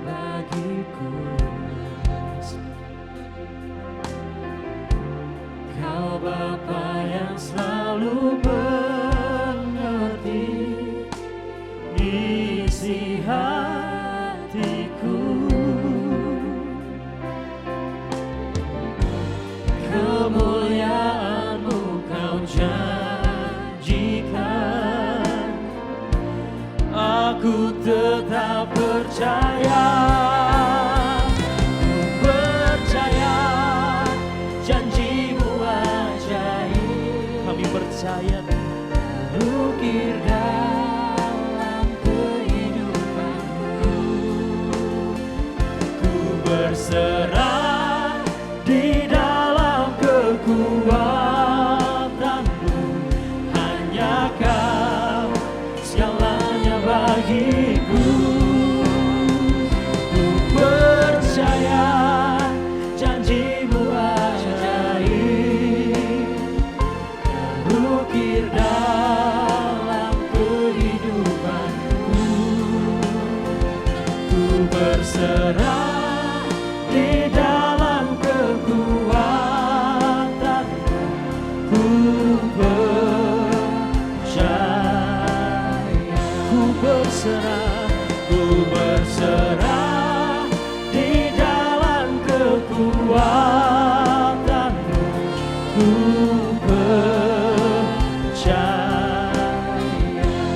bagiku. Kau Bapa yang selalu mengerti isi hatiku. Kemuliaan-Mu Kau janjikan, aku tetap percaya. Ku percaya janjimu ajaib. Kami percaya terukir dalam kehidupanku. Ku berserah di dalam kekuatanmu, hanya Kau segalanya bagiku. Ku percaya janjimu ajaib, terukir dalam kehidupanku. Ku berserah di dalam kekuatanmu. Ku percaya. Ku berserah di dalam kekuatanmu. Ku percaya.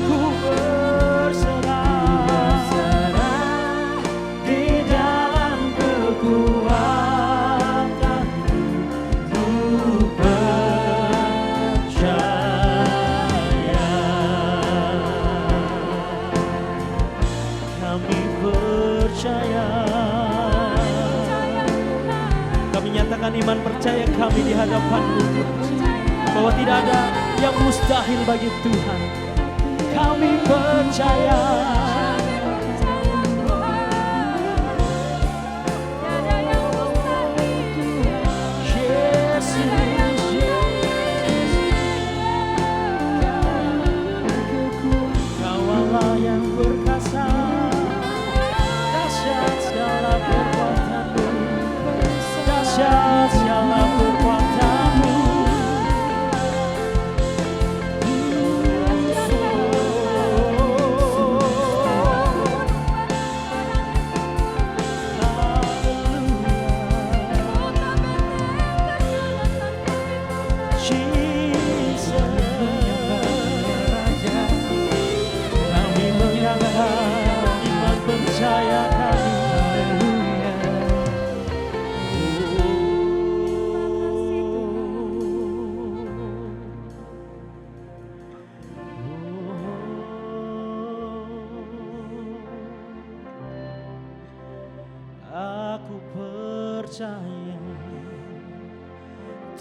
Ku berserah di dalam kekuatanmu. Ku percaya. Kami percaya. Kami nyatakan iman percaya kami di hadapan-Mu, bahwa tidak ada yang mustahil bagi Tuhan. Kami percaya. Kau Allah yang perkasa, dahsyat segala kekuatan-Mu, dahsyat segala kekuatan-Mu. Kami menyangka iman percaya kami. Aku percaya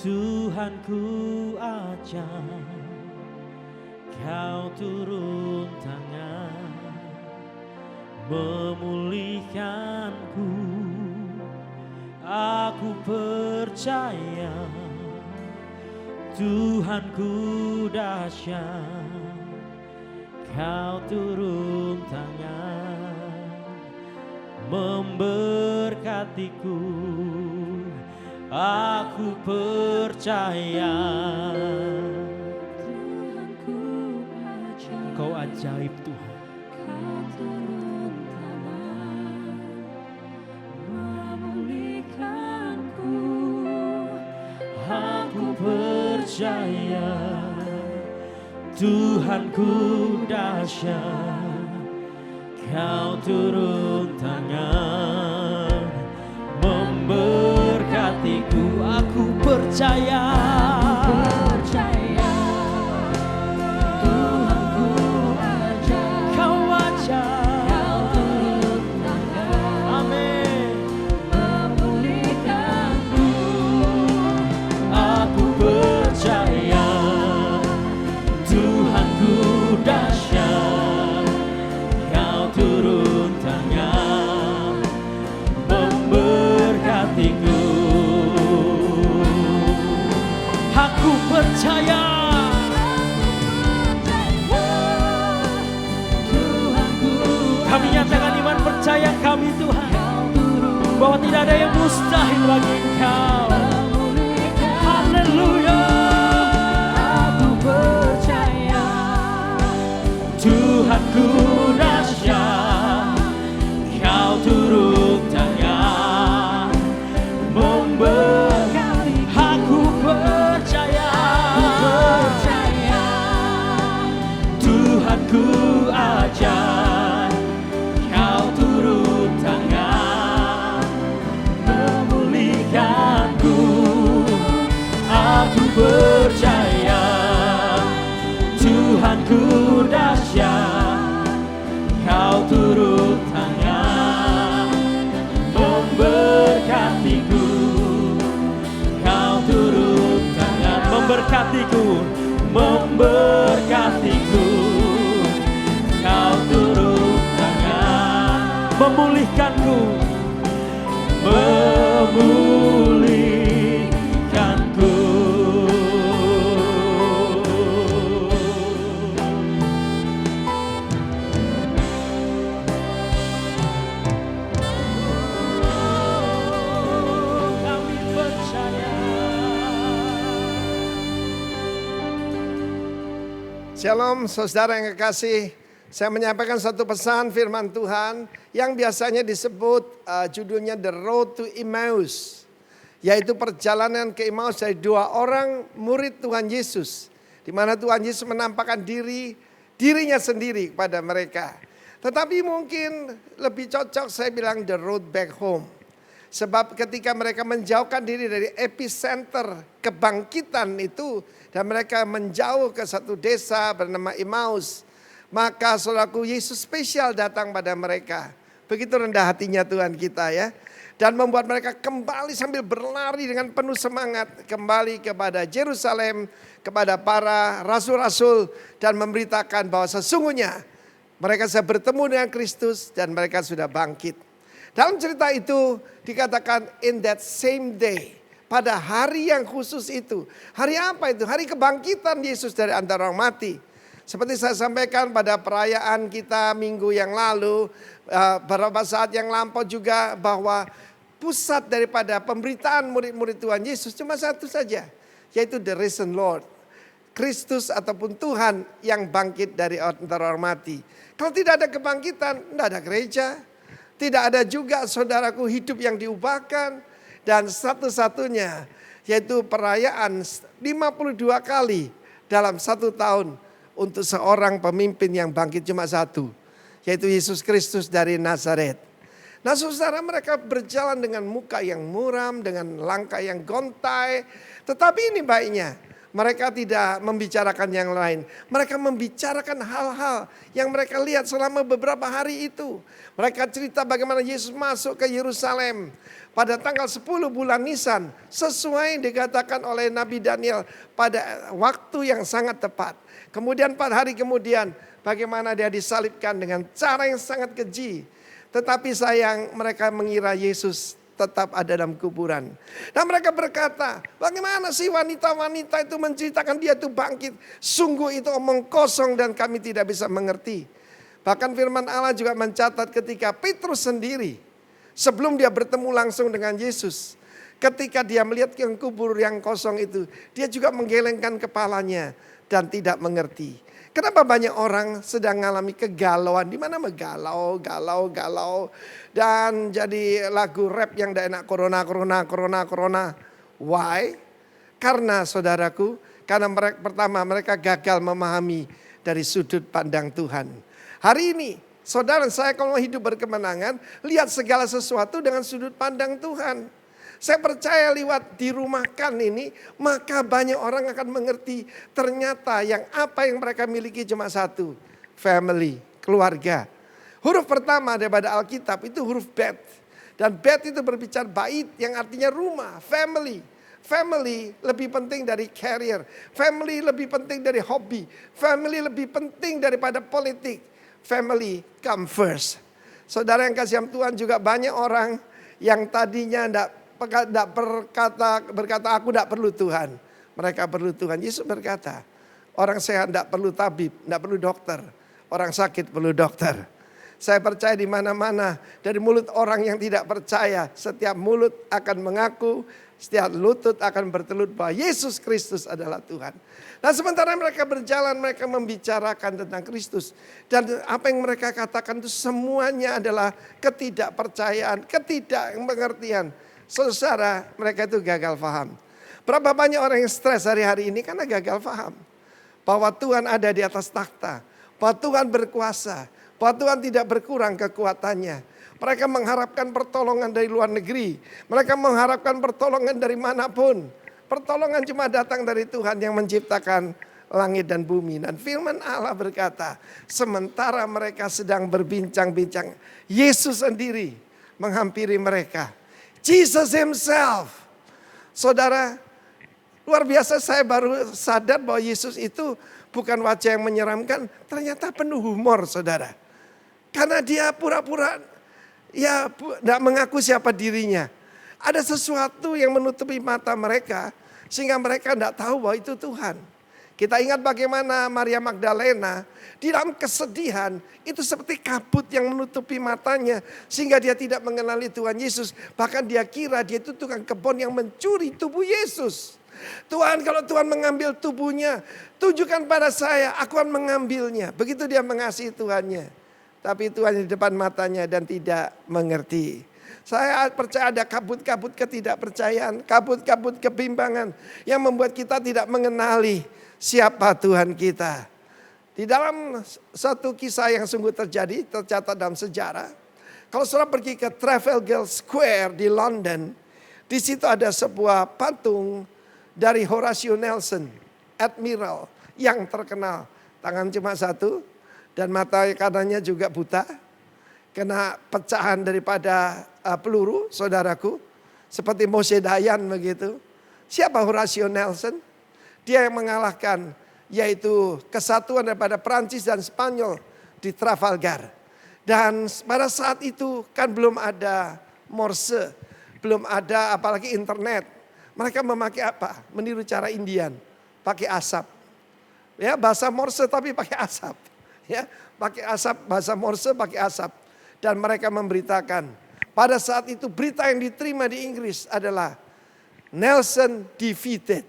Tuhanku ajak Kau turun tangan memulihkanku. Aku percaya Tuhanku dahsyat, Kau turun tangan memberkatiku. Aku percaya Kau ajaib Tuhan. Aku percaya Tuhanku dahsyat, Kau turun tangan memberkatiku. Aku percaya, Tuhanku ajaib, Kau ajaib, amin, memulihkanku. Aku percaya Tuhanku dahsyat, Kau turun tangan memberkatiku. Aku percaya, kami nyatakan iman percaya kami Tuhan, bahwa tidak ada yang mustahil bagi Engkau. Haleluya. Aku percaya Tuhanku dahsyat, Kau turun tangan memberkati. Aku percaya, Tuhanku ajaib, Kau turun tangan memulihkanku. Aku percaya Tuhanku dahsyat, Kau turun tangan memberkatiku. Kau turun tangan memberkatiku, memberkatiku. Kau turun tangan memulihkanku, memulihkanku. Kami percaya. Shalom saudara yang kekasih, saya menyampaikan satu pesan firman Tuhan yang biasanya disebut judulnya The Road to Emmaus, yaitu perjalanan ke Emmaus dari dua orang murid Tuhan Yesus, di mana Tuhan Yesus menampakkan dirinya sendiri kepada mereka. Tetapi mungkin lebih cocok saya bilang The Road Back Home, sebab ketika mereka menjauhkan diri dari epicenter kebangkitan itu dan mereka menjauh ke satu desa bernama Emmaus, maka saudaraku, Yesus spesial datang pada mereka. Begitu rendah hatinya Tuhan kita ya. Dan membuat mereka kembali sambil berlari dengan penuh semangat kembali kepada Yerusalem, kepada para rasul-rasul, dan memberitakan bahwa sesungguhnya mereka sudah bertemu dengan Kristus dan mereka sudah bangkit. Dalam cerita itu dikatakan in that same day, pada hari yang khusus itu. Hari apa itu? Hari kebangkitan Yesus dari antara orang mati. Seperti saya sampaikan pada perayaan kita minggu yang lalu, beberapa saat yang lampau juga, bahwa pusat daripada pemberitaan murid-murid Tuhan Yesus cuma satu saja, yaitu the risen Lord. Kristus ataupun Tuhan yang bangkit dari antara orang mati. Kalau tidak ada kebangkitan, tidak ada gereja. Tidak ada juga saudaraku hidup yang diubahkan. Dan satu-satunya yaitu perayaan 52 kali dalam satu tahun untuk seorang pemimpin yang bangkit cuma satu, yaitu Yesus Kristus dari Nazaret. Nah saudara, mereka berjalan dengan muka yang muram, dengan langkah yang gontai. Tetapi ini baiknya, mereka tidak membicarakan yang lain. Mereka membicarakan hal-hal yang mereka lihat selama beberapa hari itu. Mereka cerita bagaimana Yesus masuk ke Yerusalem pada tanggal 10 bulan Nisan, sesuai yang dikatakan oleh Nabi Daniel pada waktu yang sangat tepat. Kemudian 4 hari kemudian bagaimana dia disalibkan dengan cara yang sangat keji. Tetapi sayang, mereka mengira Yesus tetap ada dalam kuburan. Dan mereka berkata, bagaimana sih wanita-wanita itu menceritakan dia itu bangkit. Sungguh itu omong kosong dan kami tidak bisa mengerti. Bahkan firman Allah juga mencatat ketika Petrus sendiri Sebelum dia bertemu langsung dengan Yesus, ketika dia melihat yang kubur yang kosong itu, dia juga menggelengkan kepalanya dan tidak mengerti. Kenapa banyak orang sedang mengalami kegalauan, di mana galau. Dan jadi lagu rap yang tidak enak, corona. Why? Karena saudaraku, karena mereka gagal memahami dari sudut pandang Tuhan. Hari ini, saudara saya kalau hidup berkemenangan, lihat segala sesuatu dengan sudut pandang Tuhan. Saya percaya lewat dirumahkan ini, maka banyak orang akan mengerti ternyata yang apa yang mereka miliki cuma satu. Family, keluarga. Huruf pertama daripada Alkitab itu huruf bet. Dan bet itu berbicara bait yang artinya rumah, family. Family lebih penting dari career. Family lebih penting dari hobi. Family lebih penting daripada politik. Family come first. Saudara yang kasih Tuhan, juga banyak orang yang tadinya berkata aku tidak perlu Tuhan. Mereka perlu Tuhan. Yesus berkata, orang sehat tidak perlu tabib, tidak perlu dokter. Orang sakit perlu dokter. Saya percaya di mana-mana dari mulut orang yang tidak percaya, setiap mulut akan mengaku, setiap lutut akan bertelut bahwa Yesus Kristus adalah Tuhan. Dan sementara mereka berjalan, mereka membicarakan tentang Kristus. Dan apa yang mereka katakan itu semuanya adalah ketidakpercayaan, ketidakmengertian. Saudara, mereka itu gagal paham. Berapa banyak orang yang stres hari-hari ini karena gagal paham. Bahwa Tuhan ada di atas takhta. Bahwa Tuhan berkuasa. Bahwa Tuhan tidak berkurang kekuatannya. Mereka mengharapkan pertolongan dari luar negeri. Mereka mengharapkan pertolongan dari manapun. Pertolongan cuma datang dari Tuhan yang menciptakan langit dan bumi. Dan firman Allah berkata, sementara mereka sedang berbincang-bincang, Yesus sendiri menghampiri mereka. Jesus himself. Saudara, luar biasa, saya baru sadar bahwa Yesus itu bukan wajah yang menyeramkan, ternyata penuh humor, saudara. Karena dia pura-pura tidak mengaku siapa dirinya. Ada sesuatu yang menutupi mata mereka sehingga mereka tidak tahu bahwa itu Tuhan. Kita ingat bagaimana Maria Magdalena di dalam kesedihan itu seperti kabut yang menutupi matanya sehingga dia tidak mengenali Tuhan Yesus. Bahkan dia kira dia itu tukang kebun yang mencuri tubuh Yesus. Tuhan, kalau Tuhan mengambil tubuhnya, tunjukkan pada saya, aku akan mengambilnya. Begitu dia mengasihi Tuhannya. Tapi Tuhan di depan matanya dan tidak mengerti. Saya percaya ada kabut-kabut ketidakpercayaan, kabut-kabut kebimbangan yang membuat kita tidak mengenali siapa Tuhan kita. Di dalam satu kisah yang sungguh terjadi, tercatat dalam sejarah. Kalau saudara pergi ke Trafalgar Square di London, di situ ada sebuah patung dari Horatio Nelson, admiral yang terkenal. Tangan cuma satu dan mata kanannya juga buta. Kena pecahan daripada peluru, saudaraku. Seperti Moshe Dayan begitu. Siapa Horatio Nelson? Dia yang mengalahkan, yaitu kesatuan daripada Perancis dan Spanyol di Trafalgar. Dan pada saat itu kan belum ada Morse, belum ada apalagi internet. Mereka memakai apa? Meniru cara Indian, pakai asap. Ya, bahasa Morse tapi pakai asap. Ya, pakai asap, bahasa Morse pakai asap. Dan mereka memberitakan, pada saat itu berita yang diterima di Inggris adalah Nelson defeated.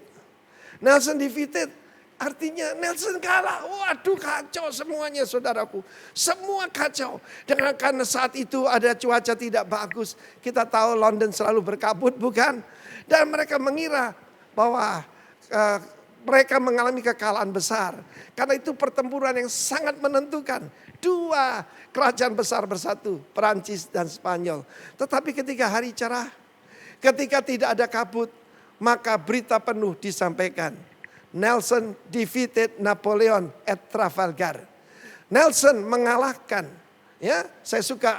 Nelson defeated artinya Nelson kalah. Waduh, kacau semuanya, saudaraku. Semua kacau. Dengan karena saat itu ada cuaca tidak bagus. Kita tahu London selalu berkabut, bukan? Dan mereka mengira bahwa mereka mengalami kekalahan besar. Karena itu pertempuran yang sangat menentukan. Dua kerajaan besar bersatu, Perancis dan Spanyol. Tetapi ketika hari cerah, ketika tidak ada kabut, maka berita penuh disampaikan. Nelson defeated Napoleon at Trafalgar. Nelson mengalahkan, ya, saya suka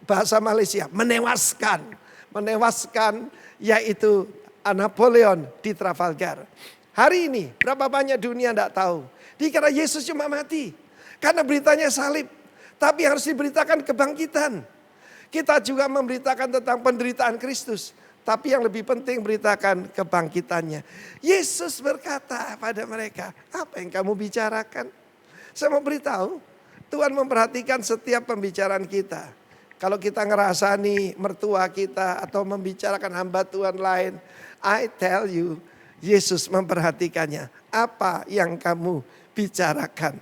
bahasa Malaysia, menewaskan yaitu Napoleon di Trafalgar. Hari ini berapa banyak dunia tidak tahu. Dikira Yesus cuma mati karena beritanya salib, tapi harus diberitakan kebangkitan. Kita juga memberitakan tentang penderitaan Kristus. Tapi yang lebih penting beritakan kebangkitannya. Yesus berkata pada mereka, apa yang kamu bicarakan? Saya mau beritahu, Tuhan memperhatikan setiap pembicaraan kita. Kalau kita ngerasani mertua kita atau membicarakan hamba Tuhan lain, I tell you, Yesus memperhatikannya. Apa yang kamu bicarakan?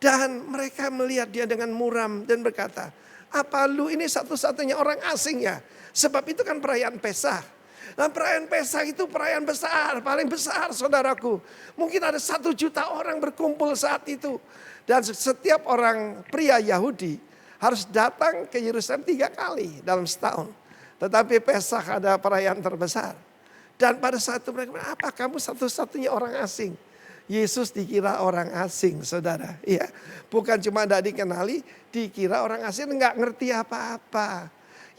Dan mereka melihat dia dengan muram dan berkata, apa lu ini satu-satunya orang asing ya? Sebab itu kan perayaan Pesta. Nah, perayaan Pesta itu perayaan besar, paling besar saudaraku. Mungkin ada 1 juta orang berkumpul saat itu. Dan setiap orang pria Yahudi harus datang ke Yerusalem 3 kali dalam setahun. Tetapi Pesach ada perayaan terbesar. Dan pada saat itu mereka bilang, apa kamu satu-satunya orang asing? Yesus dikira orang asing, saudara. Iya, bukan cuma tidak dikenali, dikira orang asing, nggak ngerti apa-apa.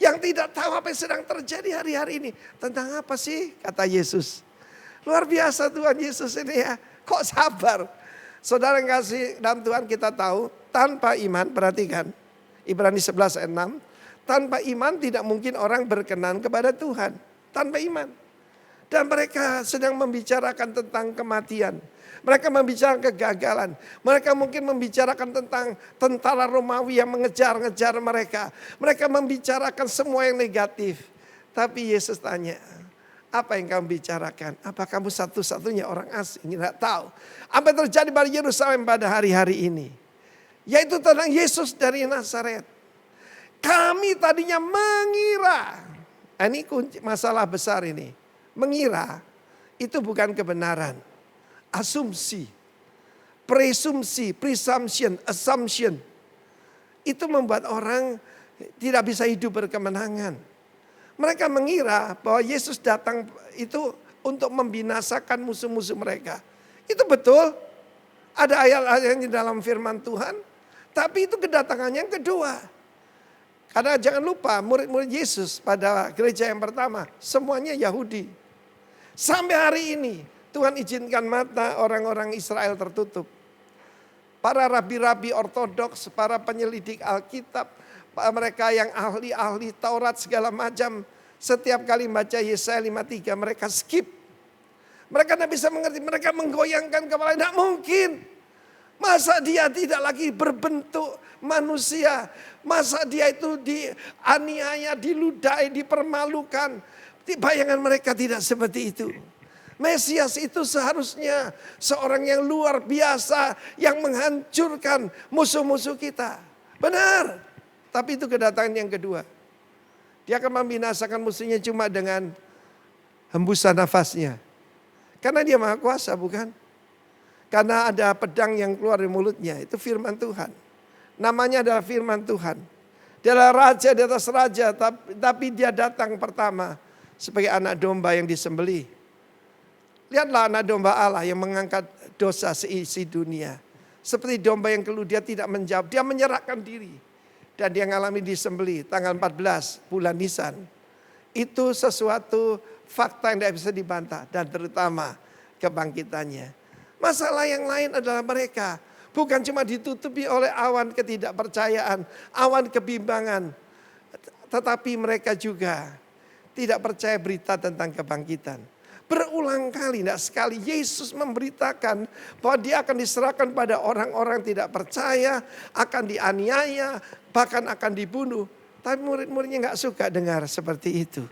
Yang tidak tahu apa yang sedang terjadi hari-hari ini. Tentang apa sih, kata Yesus. Luar biasa Tuhan Yesus ini ya. Kok sabar? Saudara yang kasih dalam Tuhan, kita tahu tanpa iman, perhatikan. Ibrani 11 ayat 6. Tanpa iman tidak mungkin orang berkenan kepada Tuhan. Tanpa iman. Dan mereka sedang membicarakan tentang kematian. Mereka membicarakan kegagalan. Mereka mungkin membicarakan tentang tentara Romawi yang mengejar-ngejar mereka. Mereka membicarakan semua yang negatif. Tapi Yesus tanya, apa yang kamu bicarakan? Apa kamu satu-satunya orang asing? Tidak tahu. Apa yang terjadi pada Yerusalem pada hari-hari ini? Yaitu tentang Yesus dari Nazaret. Kami tadinya mengira. Ini kunci masalah besar ini. Mengira itu bukan kebenaran. Asumsi, presumsi, presumption, assumption. Itu membuat orang tidak bisa hidup berkemenangan. Mereka mengira bahwa Yesus datang itu untuk membinasakan musuh-musuh mereka. Itu betul. Ada ayat-ayat di dalam firman Tuhan. Tapi itu kedatangannya yang kedua. Karena jangan lupa murid-murid Yesus pada gereja yang pertama semuanya Yahudi. Sampai hari ini Tuhan izinkan mata orang-orang Israel tertutup. Para rabi-rabi ortodoks, para penyelidik Alkitab, mereka yang ahli-ahli Taurat segala macam. Setiap kali baca Yesaya 53 mereka skip. Mereka tidak bisa mengerti, mereka menggoyangkan kepala, tidak mungkin. Masa dia tidak lagi berbentuk manusia. Masa dia itu dianiaya, diludahi, dipermalukan. Bayangan mereka tidak seperti itu. Mesias itu seharusnya seorang yang luar biasa. Yang menghancurkan musuh-musuh kita. Benar. Tapi itu kedatangan yang kedua. Dia akan membinasakan musuhnya cuma dengan hembusan nafasnya. Karena dia maha kuasa bukan? Karena ada pedang yang keluar dari mulutnya. Itu firman Tuhan. Namanya adalah firman Tuhan. Dia adalah raja di atas raja. Tapi dia datang pertama sebagai anak domba yang disembelih. Lihatlah anak domba Allah yang mengangkat dosa seisi dunia. Seperti domba yang keluh, dia tidak menjawab. Dia menyerahkan diri. Dan dia mengalami disembelih tanggal 14 bulan Nisan. Itu sesuatu fakta yang tidak bisa dibantah. Dan terutama kebangkitannya. Masalah yang lain adalah mereka. Bukan cuma ditutupi oleh awan ketidakpercayaan. Awan kebimbangan. Tetapi mereka juga tidak percaya berita tentang kebangkitan. Berulang kali, tidak sekali Yesus memberitakan bahwa dia akan diserahkan pada orang-orang tidak percaya, akan dianiaya, bahkan akan dibunuh. Tapi murid-muridnya nggak suka dengar seperti itu.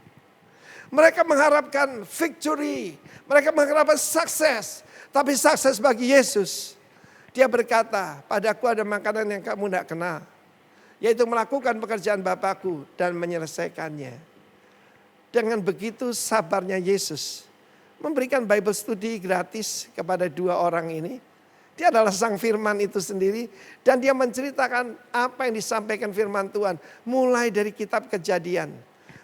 Mereka mengharapkan victory, mereka mengharapkan sukses. Tapi sukses bagi Yesus, dia berkata, padaku ada makanan yang kamu tidak kenal. Yaitu melakukan pekerjaan Bapakku dan menyelesaikannya. Dengan begitu sabarnya Yesus memberikan Bible study gratis kepada 2 orang ini. Dia adalah sang firman itu sendiri. Dan dia menceritakan apa yang disampaikan firman Tuhan. Mulai dari kitab Kejadian.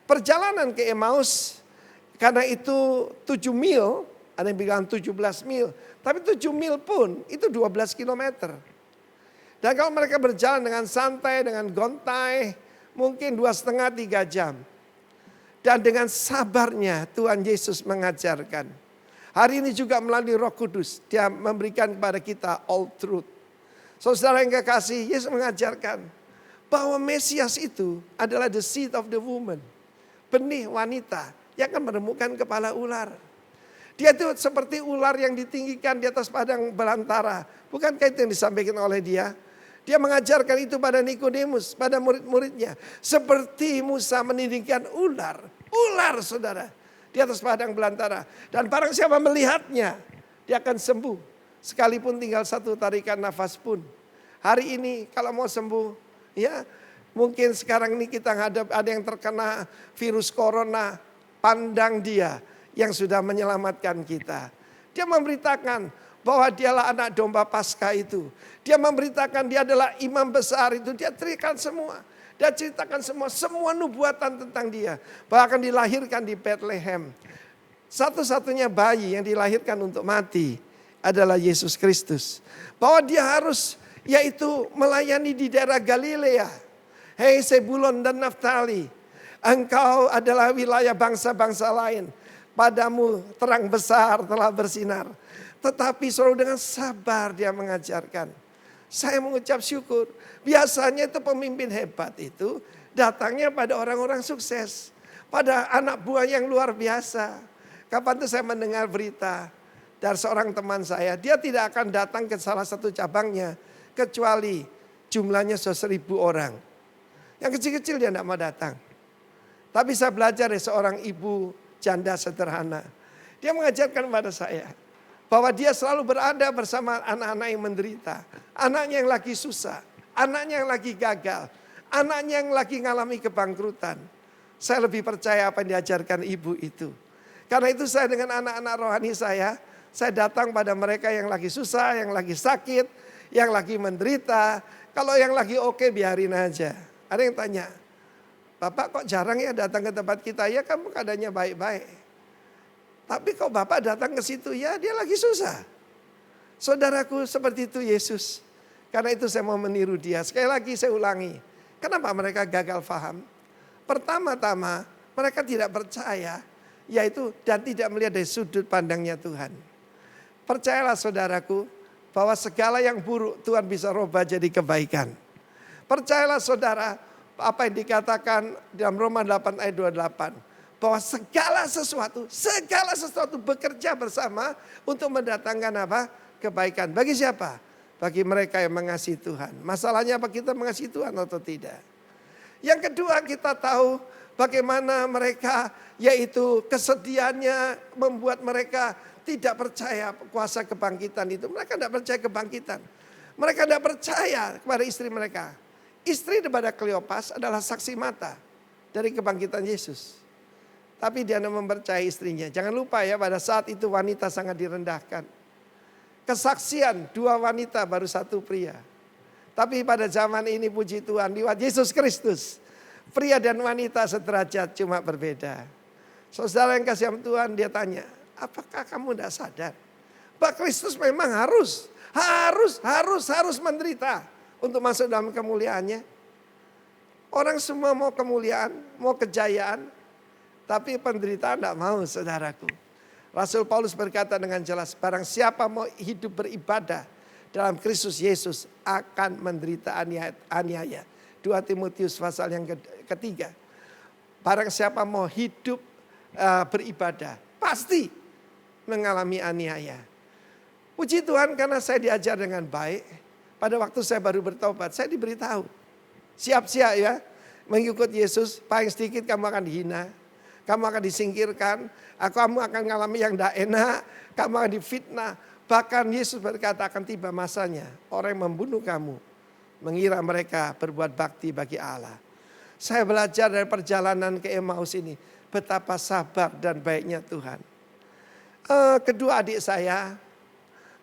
Perjalanan ke Emmaus. Karena itu 7 mil. Ada yang bilang 17 mil. Tapi 7 mil pun itu 12 kilometer. Dan kalau mereka berjalan dengan santai, dengan gontai. Mungkin 2,5-3 jam. Dan dengan sabarnya Tuhan Yesus mengajarkan. Hari ini juga melalui Roh Kudus. Dia memberikan kepada kita all truth. Saudara yang kekasih, Yesus mengajarkan. Bahwa Mesias itu adalah the seed of the woman. Benih wanita yang akan menemukan kepala ular. Dia itu seperti ular yang ditinggikan di atas padang belantara. Bukankah itu yang disampaikan oleh dia? Dia mengajarkan itu pada Nikodemus, pada murid-muridnya. Seperti Musa menindingkan ular. Ular saudara. Di atas padang belantara. Dan barang siapa melihatnya, dia akan sembuh. Sekalipun tinggal satu tarikan nafas pun. Hari ini kalau mau sembuh, ya mungkin sekarang ini kita ada yang terkena virus corona. Pandang dia yang sudah menyelamatkan kita. Dia memberitakan bahwa dialah anak domba Paskah itu. Dia memberitakan dia adalah imam besar itu. Dia ceritakan semua. Dia ceritakan semua nubuatan tentang dia. Bahkan dilahirkan di Bethlehem. Satu-satunya bayi yang dilahirkan untuk mati adalah Yesus Kristus. Bahwa dia harus yaitu melayani di daerah Galilea. Hei Zebulon dan Naftali, engkau adalah wilayah bangsa-bangsa lain. Padamu terang besar telah bersinar. Tetapi selalu dengan sabar dia mengajarkan. Saya mengucap syukur. Biasanya itu pemimpin hebat itu datangnya pada orang-orang sukses. Pada anak buah yang luar biasa. Kapan itu saya mendengar berita dari seorang teman saya. Dia tidak akan datang ke salah satu cabangnya. Kecuali jumlahnya 1.000 orang. Yang kecil-kecil dia tidak mau datang. Tapi saya belajar dari seorang ibu janda sederhana. Dia mengajarkan kepada saya. Bahwa dia selalu berada bersama anak-anak yang menderita. Anaknya yang lagi susah. Anaknya yang lagi gagal. Anaknya yang lagi mengalami kebangkrutan. Saya lebih percaya apa yang diajarkan ibu itu. Karena itu saya dengan anak-anak rohani saya datang pada mereka yang lagi susah, yang lagi sakit, yang lagi menderita. Kalau yang lagi oke biarin aja. Ada yang tanya, Bapak kok jarang ya datang ke tempat kita? Ya kamu keadaannya baik-baik. Tapi kok Bapak datang ke situ? Ya dia lagi susah. Saudaraku seperti itu Yesus. Karena itu saya mau meniru dia. Sekali lagi saya ulangi. Kenapa mereka gagal paham? Pertama-tama mereka tidak percaya. Yaitu dan tidak melihat dari sudut pandangnya Tuhan. Percayalah saudaraku. Bahwa segala yang buruk Tuhan bisa rubah jadi kebaikan. Percayalah saudara. Apa yang dikatakan dalam Roma 8 ayat 28. Bahwa segala sesuatu bekerja bersama untuk mendatangkan apa? Kebaikan. Bagi siapa? Bagi mereka yang mengasihi Tuhan. Masalahnya apa kita mengasihi Tuhan atau tidak? Yang kedua kita tahu bagaimana mereka yaitu kesedihannya membuat mereka tidak percaya kuasa kebangkitan itu. Mereka tidak percaya kebangkitan. Mereka tidak percaya kepada istri mereka. Istri daripada Kleopas adalah saksi mata dari kebangkitan Yesus. Tapi dia tidak mempercayai istrinya. Jangan lupa ya pada saat itu wanita sangat direndahkan. Kesaksian 2 wanita baru 1 pria. Tapi pada zaman ini puji Tuhan lewat Yesus Kristus. Pria dan wanita sederajat cuma berbeda. Saudara yang kasih Tuhan dia tanya. Apakah kamu tidak sadar? Bahwa Kristus memang harus menderita. Untuk masuk dalam kemuliaannya. Orang semua mau kemuliaan, mau kejayaan. Tapi penderitaan tidak mau saudaraku. Rasul Paulus berkata dengan jelas. Barang siapa mau hidup beribadah dalam Kristus Yesus akan menderita aniaya. 2 Timotius pasal yang ketiga. Barang siapa mau hidup beribadah pasti mengalami aniaya. Puji Tuhan karena saya diajar dengan baik. Pada waktu saya baru bertobat saya diberitahu. Siap-siap ya mengikut Yesus. Paling sedikit kamu akan dihina. Kamu akan disingkirkan, kamu akan mengalami yang tidak enak, kamu akan difitnah. Bahkan Yesus berkata akan tiba masanya orang yang membunuh kamu, mengira mereka berbuat bakti bagi Allah. Saya belajar dari perjalanan ke Emmaus ini, betapa sabar dan baiknya Tuhan. Kedua adik saya,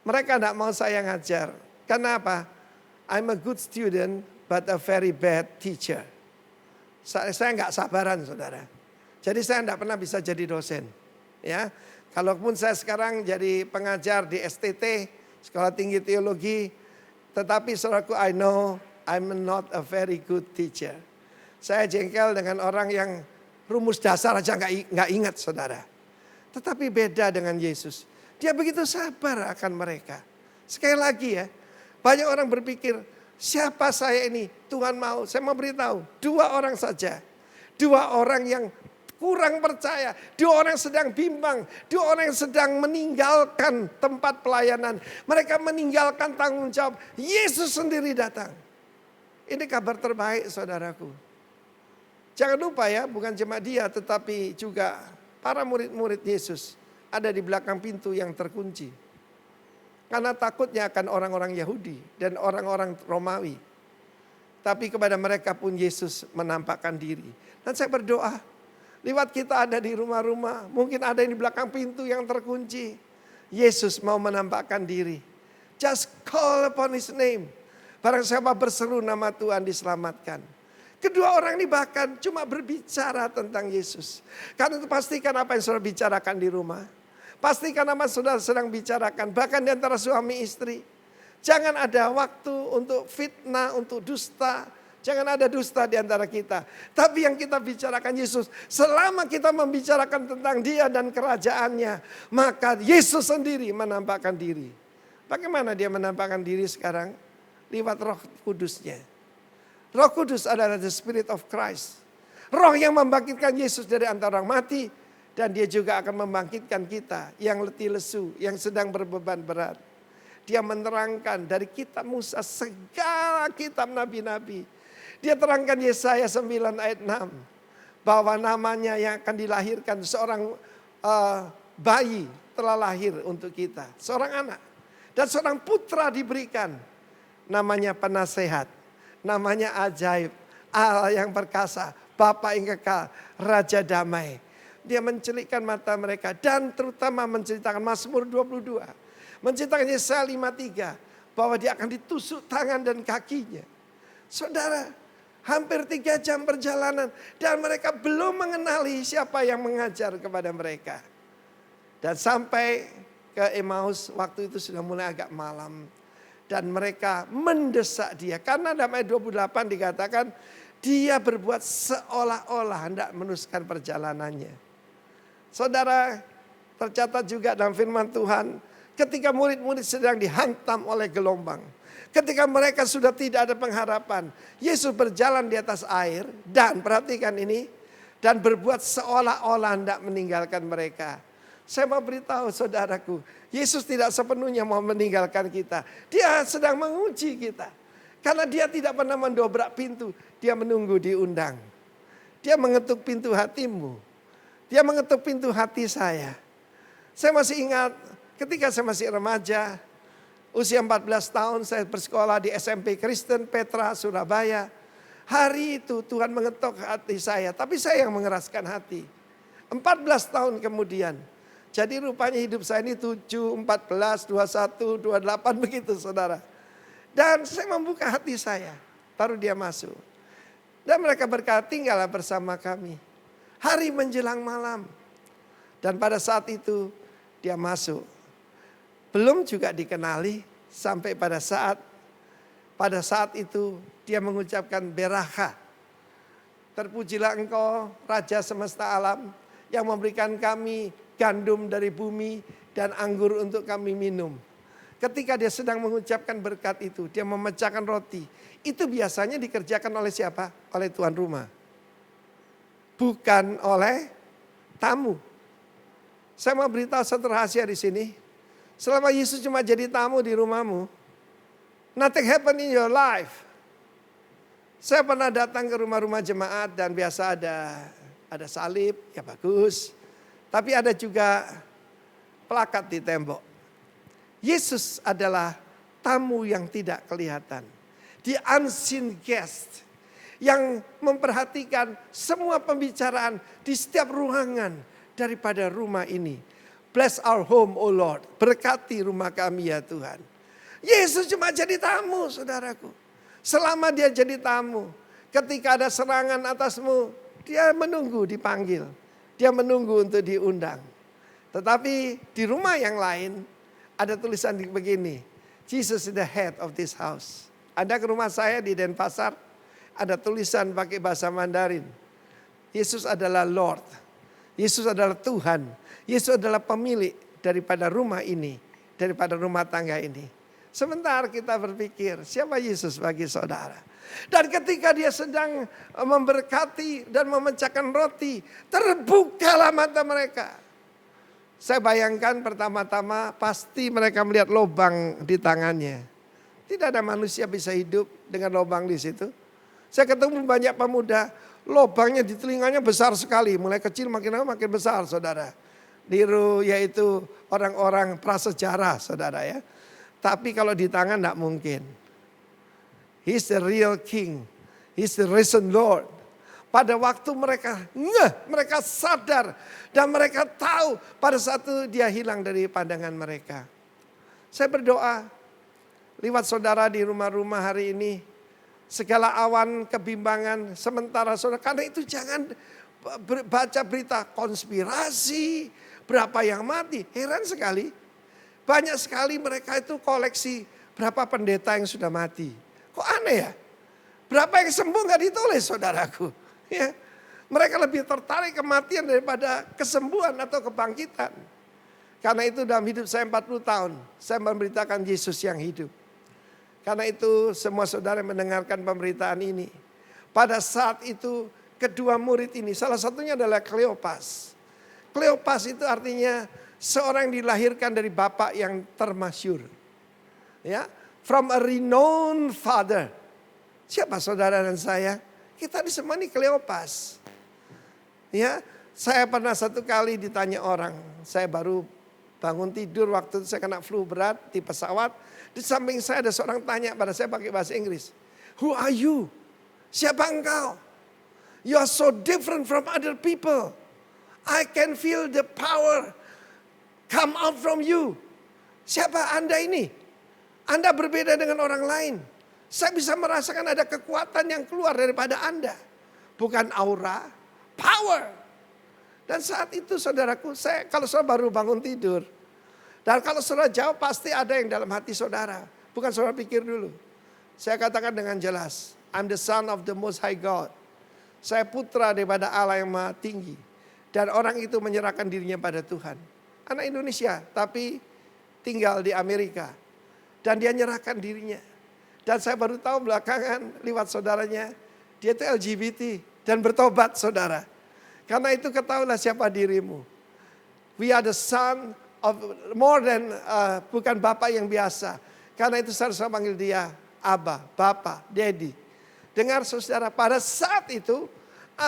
mereka tidak mau saya ngajar. Kenapa? I'm a good student, but a very bad teacher. Saya nggak sabaran saudara. Jadi saya tidak pernah bisa jadi dosen. Ya, kalaupun saya sekarang jadi pengajar di STT, Sekolah Tinggi Teologi, tetapi saudaraku I know I'm not a very good teacher. Saya jengkel dengan orang yang rumus dasar aja nggak ingat saudara. Tetapi beda dengan Yesus. Dia begitu sabar akan mereka. Sekali lagi ya, banyak orang berpikir siapa saya ini? Tuhan mau, saya mau beritahu 2 orang saja. 2 orang yang kurang percaya, 2 orang yang sedang bimbang, 2 orang yang sedang meninggalkan tempat pelayanan. Mereka meninggalkan tanggung jawab. Yesus sendiri datang. Ini kabar terbaik saudaraku. Jangan lupa ya, bukan cuma dia tetapi juga para murid-murid Yesus ada di belakang pintu yang terkunci. Karena takutnya akan orang-orang Yahudi dan orang-orang Romawi. Tapi kepada mereka pun Yesus menampakkan diri. Dan saya berdoa, lewat kita ada di rumah-rumah, mungkin ada yang di belakang pintu yang terkunci. Yesus mau menampakkan diri. Just call upon His name. Barang siapa berseru nama Tuhan diselamatkan. Kedua orang ini bahkan cuma berbicara tentang Yesus. Karena itu pastikan apa yang saudara bicarakan di rumah. Pastikan apa saudara sedang bicarakan. Bahkan di antara suami istri. Jangan ada waktu untuk fitnah, untuk dusta. Jangan ada dusta di antara kita. Tapi yang kita bicarakan Yesus. Selama kita membicarakan tentang Dia dan kerajaannya. Maka Yesus sendiri menampakkan diri. Bagaimana Dia menampakkan diri sekarang? Lewat Roh Kudusnya. Roh Kudus adalah the Spirit of Christ. Roh yang membangkitkan Yesus dari antara orang mati. Dan Dia juga akan membangkitkan kita yang letih lesu, yang sedang berbeban berat. Dia menerangkan dari kitab Musa segala kitab nabi-nabi. Dia terangkan Yesaya 9 ayat 6. Bahwa namanya yang akan dilahirkan seorang bayi telah lahir untuk kita. Seorang anak. Dan seorang putra diberikan. Namanya penasehat. Namanya ajaib, Allah yang perkasa, Bapa yang kekal, Raja damai. Dia mencelikkan mata mereka dan terutama menceritakan Mazmur 22. Menceritakan Yesaya 53 bahwa dia akan ditusuk tangan dan kakinya. Saudara, hampir 3 jam perjalanan dan mereka belum mengenali siapa yang mengajar kepada mereka. Dan sampai ke Emmaus waktu itu sudah mulai agak malam. Dan mereka mendesak dia. Karena dalam ayat 28 dikatakan dia berbuat seolah-olah hendak meneruskan perjalanannya. Saudara, tercatat juga dalam firman Tuhan. Ketika murid-murid sedang dihantam oleh gelombang. Ketika mereka sudah tidak ada pengharapan. Yesus berjalan di atas air. Dan perhatikan ini. Dan berbuat seolah-olah hendak meninggalkan mereka. Saya mau beritahu saudaraku, Yesus tidak sepenuhnya mau meninggalkan kita. Dia sedang menguji kita. Karena Dia tidak pernah mendobrak pintu, Dia menunggu diundang. Dia mengetuk pintu hatimu. Dia mengetuk pintu hati saya. Saya masih ingat ketika saya masih remaja, usia 14 tahun saya bersekolah di SMP Kristen Petra, Surabaya. Hari itu Tuhan mengetuk hati saya, tapi saya yang mengeraskan hati. 14 tahun kemudian. Jadi rupanya hidup saya ini 7, 14, 21, 28 begitu saudara. Dan saya membuka hati saya. Baru dia masuk. Dan mereka berkata tinggallah bersama kami. Hari menjelang malam. Dan pada saat itu dia masuk. Belum juga dikenali sampai pada saat itu dia mengucapkan beraka. Terpujilah Engkau Raja semesta alam yang memberikan kami gandum dari bumi dan anggur untuk kami minum. Ketika dia sedang mengucapkan berkat itu, dia memecahkan roti. Itu biasanya dikerjakan oleh siapa? Oleh tuan rumah. Bukan oleh tamu. Saya mau beritahu satu rahasia di sini. Selama Yesus cuma jadi tamu di rumahmu, nothing happen in your life. Saya pernah datang ke rumah-rumah jemaat dan biasa ada salib, ya bagus. Tapi ada juga plakat di tembok. Yesus adalah tamu yang tidak kelihatan. The unseen guest. Yang memperhatikan semua pembicaraan di setiap ruangan daripada rumah ini. Bless our home, O Lord. Berkati rumah kami ya Tuhan. Yesus cuma jadi tamu saudaraku. Selama dia jadi tamu. Ketika ada serangan atasmu, dia menunggu dipanggil. Dia menunggu untuk diundang. Tetapi di rumah yang lain ada tulisan begini. Jesus is the head of this house. Ada ke rumah saya di Denpasar. Ada tulisan pakai bahasa Mandarin. Yesus adalah Lord. Yesus adalah Tuhan. Yesus adalah pemilik daripada rumah ini. Daripada rumah tangga ini. Sebentar kita berpikir siapa Yesus bagi saudara. Dan ketika dia sedang memberkati dan memecahkan roti, terbukalah mata mereka. Saya bayangkan pertama-tama pasti mereka melihat lubang di tangannya. Tidak ada manusia bisa hidup dengan lubang di situ. Saya ketemu banyak pemuda, lobangnya di telinganya besar sekali. Mulai kecil makin lama makin besar, saudara. Niru yaitu orang-orang prasejarah, saudara ya. Tapi kalau di tangan tidak mungkin. He's the real king. He's the risen Lord. Pada waktu mereka sadar dan mereka tahu pada saat itu dia hilang dari pandangan mereka. Saya berdoa lewat saudara di rumah-rumah hari ini, segala awan kebimbangan sementara saudara, karena itu jangan baca berita konspirasi, berapa yang mati. Heran sekali, banyak sekali mereka itu koleksi berapa pendeta yang sudah mati. Kok aneh ya? Berapa yang sembuh nggak ditulis, saudaraku. Ya, mereka lebih tertarik kematian daripada kesembuhan atau kebangkitan. Karena itu dalam hidup saya 40 tahun, saya memberitakan Yesus yang hidup. Karena itu semua saudara mendengarkan pemberitaan ini. Pada saat itu kedua murid ini, salah satunya adalah Kleopas. Kleopas itu artinya seorang yang dilahirkan dari bapak yang termasyur. Ya, from a renowned father. Siapa saudara dan saya? Kita disemani Kleopas. Ya, saya pernah satu kali ditanya orang, saya baru bangun tidur waktu itu saya kena flu berat di pesawat. Di samping saya ada seorang tanya pada saya pakai bahasa Inggris. Who are you? Siapa engkau? You are so different from other people. I can feel the power come out from you. Siapa Anda ini? Anda berbeda dengan orang lain. Saya bisa merasakan ada kekuatan yang keluar daripada Anda. Bukan aura, power. Dan saat itu saudaraku, kalau saudara baru bangun tidur. Dan kalau saudara jawab pasti ada yang dalam hati saudara. Bukan saudara pikir dulu. Saya katakan dengan jelas, I'm the son of the most high God. Saya putra daripada Allah yang maha tinggi. Dan orang itu menyerahkan dirinya pada Tuhan. Anak Indonesia tapi tinggal di Amerika. Dan dia nyerahkan dirinya. Dan saya baru tahu belakangan lewat saudaranya, dia itu LGBT dan bertobat saudara. Karena itu ketahuilah siapa dirimu. We are the son of more than bukan bapak yang biasa. Karena itu saya panggil dia Abba, Bapa, Daddy. Dengar saudara, pada saat itu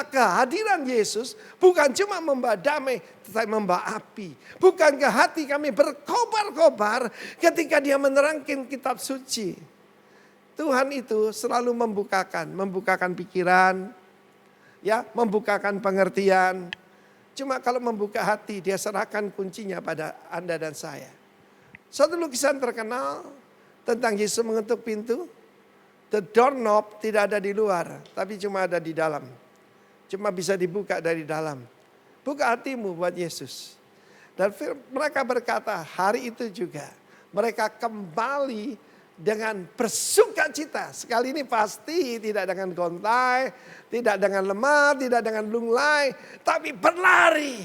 kehadiran Yesus bukan cuma membawa damai, tetapi membawa api. Bukankah hati kami berkobar-kobar ketika dia menerangkan kitab suci. Tuhan itu selalu membukakan pikiran, ya, membukakan pengertian. Cuma kalau membuka hati, dia serahkan kuncinya pada Anda dan saya. Satu lukisan terkenal tentang Yesus mengetuk pintu. The doorknob tidak ada di luar, tapi cuma ada di dalam. Cuma bisa dibuka dari dalam. Buka hatimu buat Yesus. Dan mereka berkata, hari itu juga mereka kembali dengan bersuka cita. Sekali ini pasti tidak dengan gontai, tidak dengan lemah, tidak dengan lunglai, tapi berlari.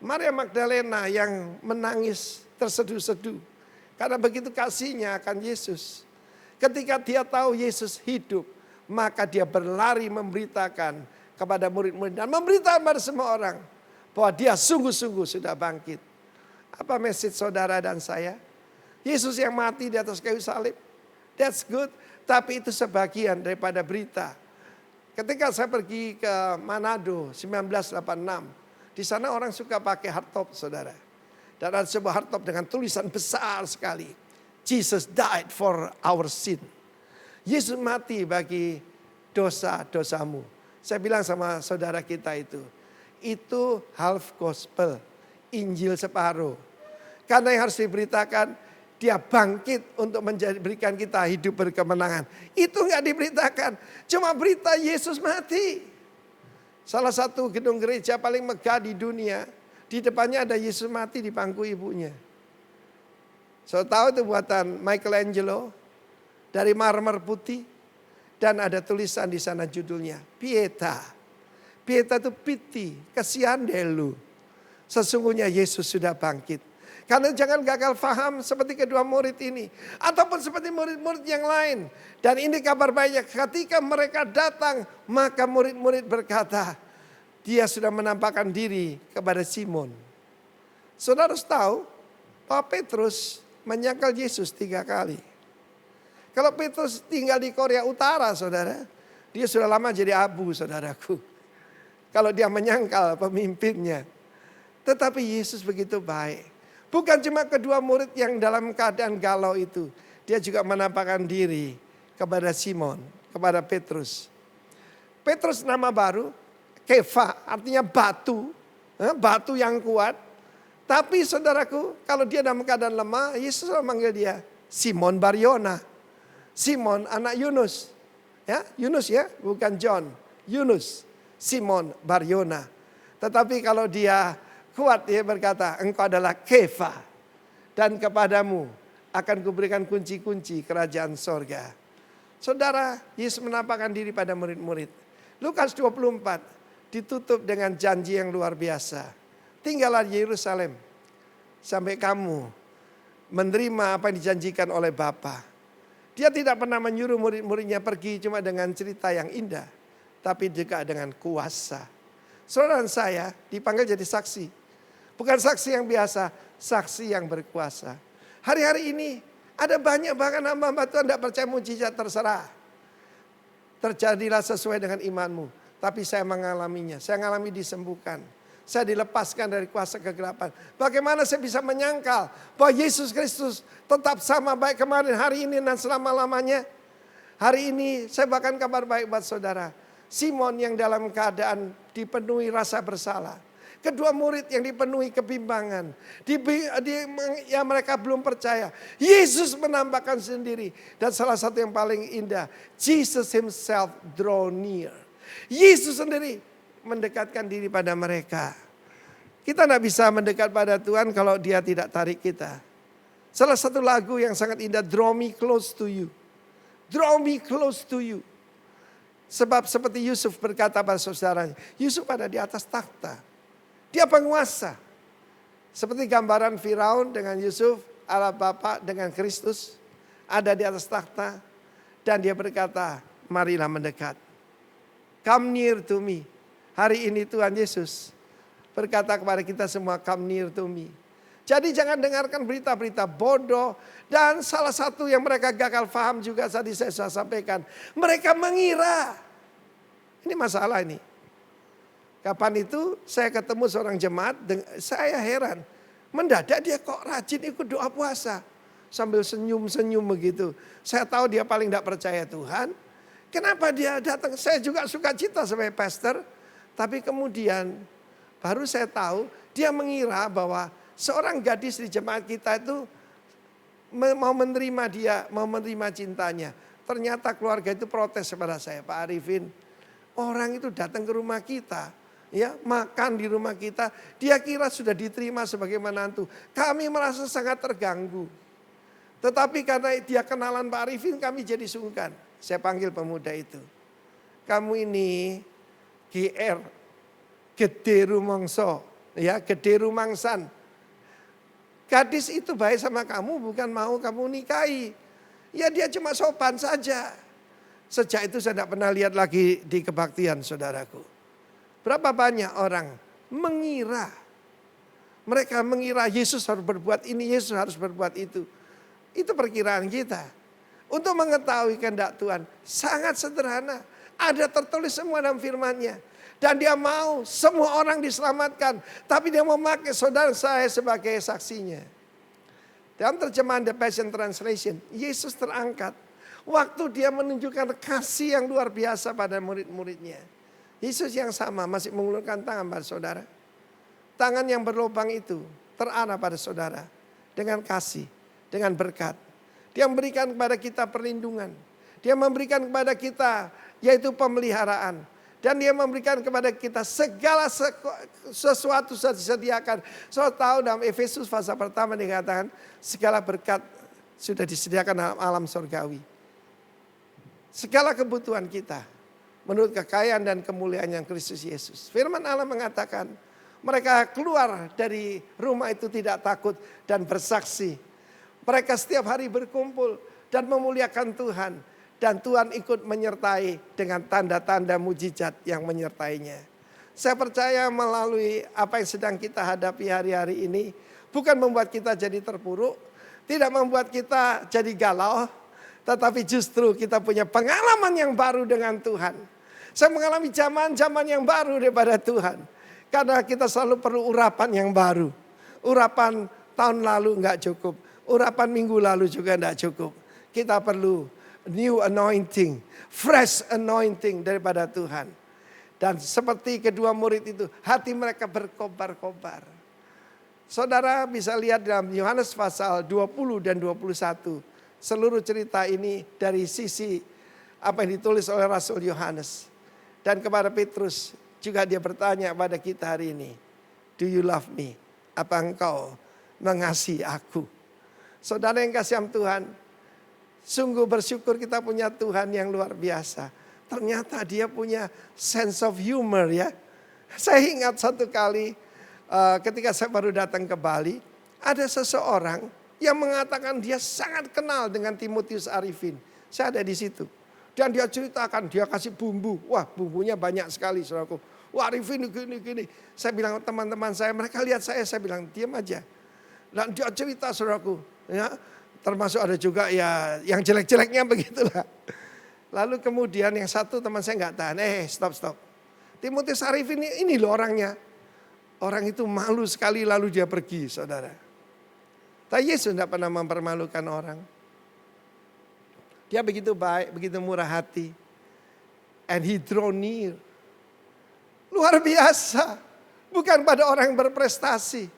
Maria Magdalena yang menangis terseduh-seduh. Karena begitu kasihnya akan Yesus. Ketika dia tahu Yesus hidup, maka dia berlari memberitakan kepada murid-murid dan memberitakan kepada semua orang bahwa dia sungguh-sungguh sudah bangkit. Apa message saudara dan saya? Yesus yang mati di atas kayu salib. That's good. Tapi itu sebagian daripada berita. Ketika saya pergi ke Manado 1986. Di sana orang suka pakai hardtop saudara. Dan ada sebuah hardtop dengan tulisan besar sekali. Jesus died for our sin. Yesus mati bagi dosa-dosamu. Saya bilang sama saudara kita itu half gospel. Injil separuh. Karena yang harus diberitakan, dia bangkit untuk berikan kita hidup berkemenangan. Itu nggak diberitakan. Cuma berita Yesus mati. Salah satu gedung gereja paling megah di dunia. Di depannya ada Yesus mati di bangku ibunya. So tahu itu buatan Michelangelo. Dari marmer putih. Dan ada tulisan di sana judulnya. Pieta. Pieta itu piti. Kasihan deh lu. Sesungguhnya Yesus sudah bangkit. Karena jangan gagal faham seperti kedua murid ini. Ataupun seperti murid-murid yang lain. Dan ini kabar baik, ketika mereka datang, maka murid-murid berkata, dia sudah menampakkan diri kepada Simon. Saudara harus tahu, bahwa Petrus menyangkal Yesus 3 kali. Kalau Petrus tinggal di Korea Utara, saudara, Dia sudah lama jadi abu, saudaraku. Kalau dia menyangkal pemimpinnya. Tetapi Yesus begitu baik. Bukan cuma kedua murid yang dalam keadaan galau itu. Dia juga menampakkan diri kepada Simon, kepada Petrus. Petrus nama baru, Kefa, artinya batu. Batu yang kuat. Tapi saudaraku, kalau dia dalam keadaan lemah, Yesus memanggil dia Simon Baryona. Simon anak Yunus. Ya, Yunus ya, bukan John. Yunus, Simon Baryona. Tetapi kalau dia kuat, dia berkata, engkau adalah Kefa. Dan kepadamu akan kuberikan kunci-kunci kerajaan sorga. Saudara, Yesus menampakkan diri pada murid-murid. Lukas 24 ditutup dengan janji yang luar biasa. Tinggallah di Yerusalem sampai kamu menerima apa yang dijanjikan oleh Bapa. Dia tidak pernah menyuruh murid-muridnya pergi cuma dengan cerita yang indah, tapi juga dengan kuasa. Saudara dan saya dipanggil jadi saksi. Bukan saksi yang biasa, saksi yang berkuasa. Hari-hari ini ada banyak bahkan hamba-hamba Tuhan tidak percaya mujizat, terserah. Terjadilah sesuai dengan imanmu. Tapi saya mengalaminya, saya mengalami disembuhkan. Saya dilepaskan dari kuasa kegelapan. Bagaimana saya bisa menyangkal bahwa Yesus Kristus tetap sama baik kemarin, hari ini dan selama-lamanya. Hari ini saya bahkan kabar baik buat saudara. Simon yang dalam keadaan dipenuhi rasa bersalah. Kedua murid yang dipenuhi kebimbangan. Yang mereka belum percaya. Yesus menampakkan sendiri. Dan salah satu yang paling indah. Jesus himself draw near. Yesus sendiri mendekatkan diri pada mereka. Kita tidak bisa mendekat pada Tuhan kalau dia tidak tarik kita. Salah satu lagu yang sangat indah, Draw Me Close to You. Draw me close to you. Sebab seperti Yusuf berkata pada saudaranya, Yusuf ada di atas takhta. Dia penguasa. Seperti gambaran Firaun dengan Yusuf, Allah Bapa dengan Kristus. Ada di atas takhta. Dan dia berkata, marilah mendekat. Come near to me. Hari ini Tuhan Yesus berkata kepada kita semua, come near to me. Jadi jangan dengarkan berita-berita bodoh. Dan salah satu yang mereka gagal paham juga tadi saya sudah sampaikan. Mereka mengira. Ini masalah ini. Kapan itu saya ketemu seorang jemaat, saya heran. Mendadak dia kok rajin ikut doa puasa. Sambil senyum-senyum begitu. Saya tahu dia paling tidak percaya Tuhan. Kenapa dia datang? Saya juga suka cita sebagai pastor. Tapi kemudian baru saya tahu dia mengira bahwa seorang gadis di jemaat kita itu mau menerima dia, mau menerima cintanya. Ternyata keluarga itu protes kepada saya, Pak Arifin. Orang itu datang ke rumah kita, ya makan di rumah kita. Dia kira sudah diterima sebagai menantu. Kami merasa sangat terganggu. Tetapi karena dia kenalan Pak Arifin, kami jadi sungkan. Saya panggil pemuda itu. Kamu ini GR, gede rumangsa, ya gede rumangsan. Gadis itu baik sama kamu, bukan mau kamu nikahi. Ya dia cuma sopan saja. Sejak itu saya tidak pernah lihat lagi di kebaktian saudaraku. Berapa banyak orang mengira. Mereka mengira Yesus harus berbuat ini, Yesus harus berbuat itu. Itu perkiraan kita. Untuk mengetahui kehendak Tuhan sangat sederhana. Ada tertulis semua dalam firman-Nya. Dan dia mau semua orang diselamatkan. Tapi dia memakai saudara saya sebagai saksinya. Dalam terjemahan The Passion Translation, Yesus terangkat. Waktu dia menunjukkan kasih yang luar biasa pada murid-muridnya. Yesus yang sama masih mengulurkan tangan pada saudara. Tangan yang berlubang itu terarah pada saudara. Dengan kasih, dengan berkat. Dia memberikan kepada kita perlindungan. Dia memberikan kepada kita yaitu pemeliharaan. Dan dia memberikan kepada kita segala sesuatu sudah disediakan. Saudara tahu dalam Efesus pasal pertama dikatakan segala berkat sudah disediakan dalam alam surgawi. Segala kebutuhan kita menurut kekayaan dan kemuliaan yang Kristus Yesus. Firman Allah mengatakan mereka keluar dari rumah itu tidak takut dan bersaksi. Mereka setiap hari berkumpul dan memuliakan Tuhan. Dan Tuhan ikut menyertai dengan tanda-tanda mujizat yang menyertainya. Saya percaya melalui apa yang sedang kita hadapi hari-hari ini. Bukan membuat kita jadi terpuruk. Tidak membuat kita jadi galau. Tetapi justru kita punya pengalaman yang baru dengan Tuhan. Saya mengalami zaman-zaman yang baru daripada Tuhan. Karena kita selalu perlu urapan yang baru. Urapan tahun lalu enggak cukup. Urapan minggu lalu juga enggak cukup. Kita perlu new anointing, fresh anointing daripada Tuhan. Dan seperti kedua murid itu, hati mereka berkobar-kobar. Saudara bisa lihat dalam Yohanes pasal 20 dan 21. Seluruh cerita ini dari sisi apa yang ditulis oleh Rasul Yohanes. Dan kepada Petrus juga dia bertanya pada kita hari ini. Do you love me? Apa engkau mengasihi aku? Saudara yang kasih Tuhan, sungguh bersyukur kita punya Tuhan yang luar biasa. Ternyata dia punya sense of humor ya. Saya ingat satu kali ketika saya baru datang ke Bali. Ada seseorang yang mengatakan dia sangat kenal dengan Timotius Arifin. Saya ada di situ. Dan dia ceritakan, dia kasih bumbu. Wah, bumbunya banyak sekali, saudaraku. Wah, Arifin gini. Saya bilang teman-teman saya, mereka lihat saya bilang diam aja. Dan dia cerita, saudaraku. Ya, termasuk ada juga ya yang jelek-jeleknya begitulah. Lalu kemudian yang satu teman saya nggak tahan. Stop. Timotius Arifin ini loh orangnya. Orang itu malu sekali lalu dia pergi, saudara. Tapi Yesus tidak pernah mempermalukan orang. Dia begitu baik, begitu murah hati. And he draw near. Luar biasa. Bukan pada orang yang berprestasi.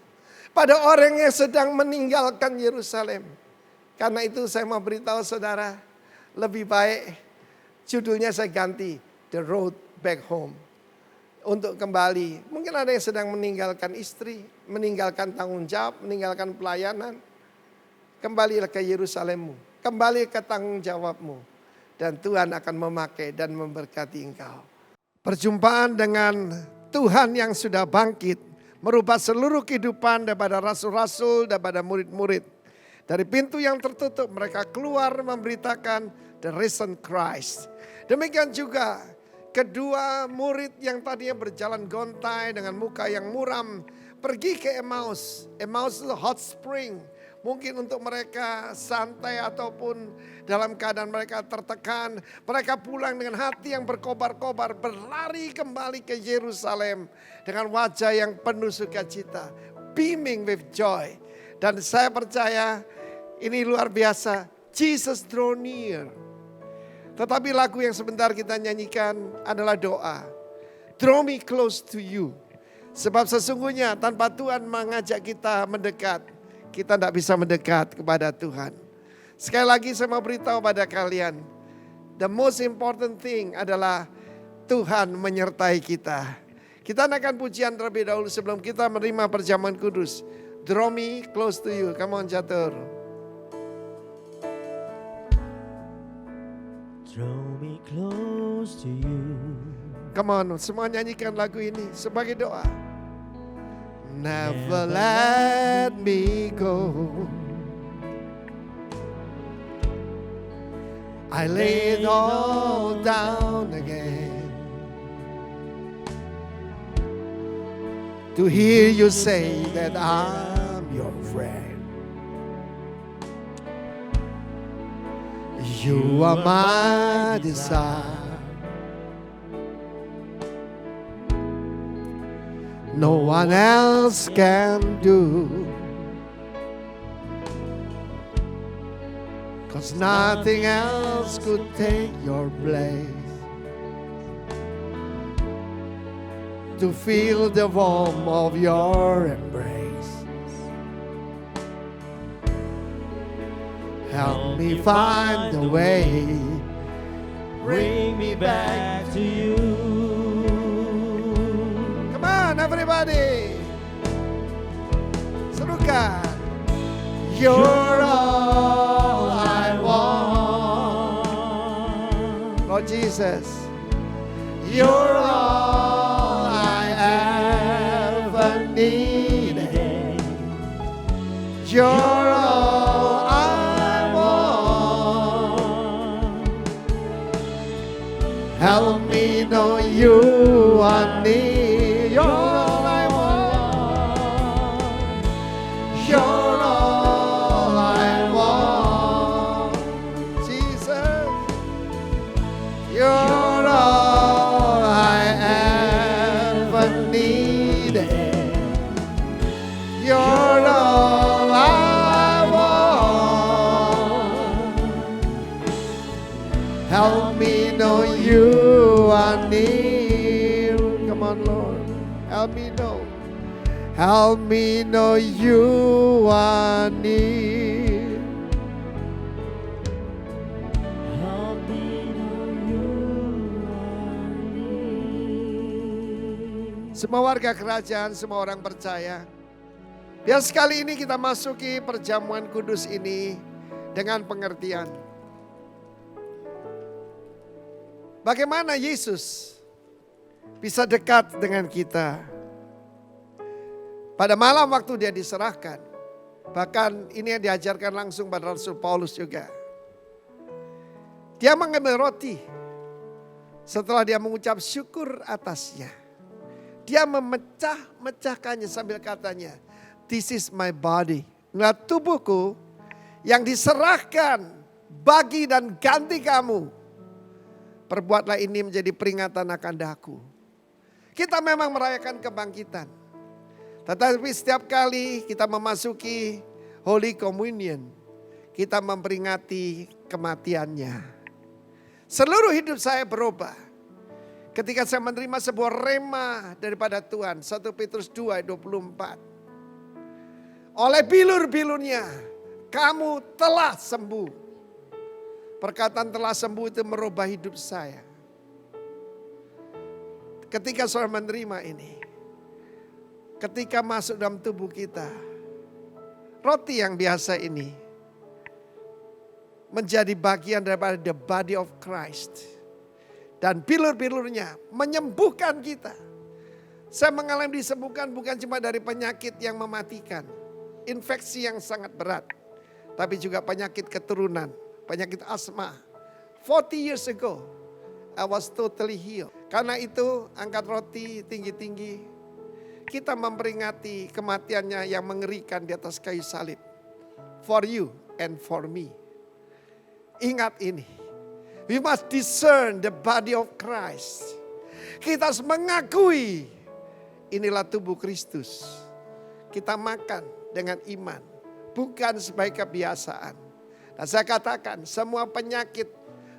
Pada orang yang sedang meninggalkan Yerusalem. Karena itu saya mau beritahu saudara. Lebih baik judulnya saya ganti. The Road Back Home. Untuk kembali. Mungkin ada yang sedang meninggalkan istri. Meninggalkan tanggung jawab. Meninggalkan pelayanan. Kembalilah ke Yerusalemmu. Kembali ke tanggung jawabmu. Dan Tuhan akan memakai dan memberkati engkau. Perjumpaan dengan Tuhan yang sudah bangkit. Merubah seluruh kehidupan daripada rasul-rasul, daripada murid-murid. Dari pintu yang tertutup mereka keluar memberitakan the risen Christ. Demikian juga kedua murid yang tadinya berjalan gontai dengan muka yang muram. Pergi ke Emmaus. Emmaus itu hot spring. Mungkin untuk mereka santai ataupun dalam keadaan mereka tertekan. Mereka pulang dengan hati yang berkobar-kobar. Berlari kembali ke Yerusalem. Dengan wajah yang penuh sukacita. Beaming with joy. Dan saya percaya ini luar biasa. Jesus draw near. Tetapi lagu yang sebentar kita nyanyikan adalah doa. Draw me close to you. Sebab sesungguhnya tanpa Tuhan mengajak kita mendekat. Kita tidak bisa mendekat kepada Tuhan. Sekali lagi saya mau beritahu pada kalian. The most important thing adalah Tuhan menyertai kita. Kita naikkan pujian terlebih dahulu sebelum kita menerima perjamuan kudus. Draw me close to you. Come on, Catur. Draw me close to you. Come on, semua nyanyikan lagu ini sebagai doa. Never let me go. I lay it all down again to hear you say that I'm your friend. You are my desire. No one else can do. 'Cause nothing else could take your place. To feel the warmth of your embrace. Help me find the way. Bring me back to you. Come on, everybody. Serukan. You're all I want. Lord Jesus. You're all I ever needed. You're all I want. Help me know you are near. You're all I want. You're all I want. Jesus. deh. You're all I want. Help me know you are near. Come on, Lord. Help me know. Help me know you are near. Help me know you are near. Semua warga kerajaan, semua orang percaya. Biar sekali ini kita masuki perjamuan kudus ini dengan pengertian. Bagaimana Yesus bisa dekat dengan kita. Pada malam waktu dia diserahkan. Bahkan ini yang diajarkan langsung pada Rasul Paulus juga. Dia mengambil roti. Setelah dia mengucap syukur atasnya. Dia memecah-mecahkannya sambil katanya, "This is my body." Nah, tubuhku yang diserahkan bagi dan ganti kamu. Perbuatlah ini menjadi peringatan akan daku. Kita memang merayakan kebangkitan. Tetapi setiap kali kita memasuki Holy Communion, kita memperingati kematiannya. Seluruh hidup saya berubah. Ketika saya menerima sebuah rema daripada Tuhan. 1 Petrus 2 ayat 24. Oleh bilur-bilurnya kamu telah sembuh. Perkataan telah sembuh itu merubah hidup saya. Ketika saudara menerima ini. Ketika masuk dalam tubuh kita. Roti yang biasa ini. Menjadi bagian daripada the body of Christ. Dan bilur-bilurnya menyembuhkan kita. Saya mengalami disembuhkan bukan cuma dari penyakit yang mematikan. Infeksi yang sangat berat. Tapi juga penyakit keturunan. Penyakit asma. 40 years ago. I was totally healed. Karena itu angkat roti tinggi-tinggi. Kita memperingati kematiannya yang mengerikan di atas kayu salib. For you and for me. Ingat ini. We must discern the body of Christ. Kita harus mengakui inilah tubuh Kristus. Kita makan dengan iman. Bukan sebagai kebiasaan. Dan saya katakan semua penyakit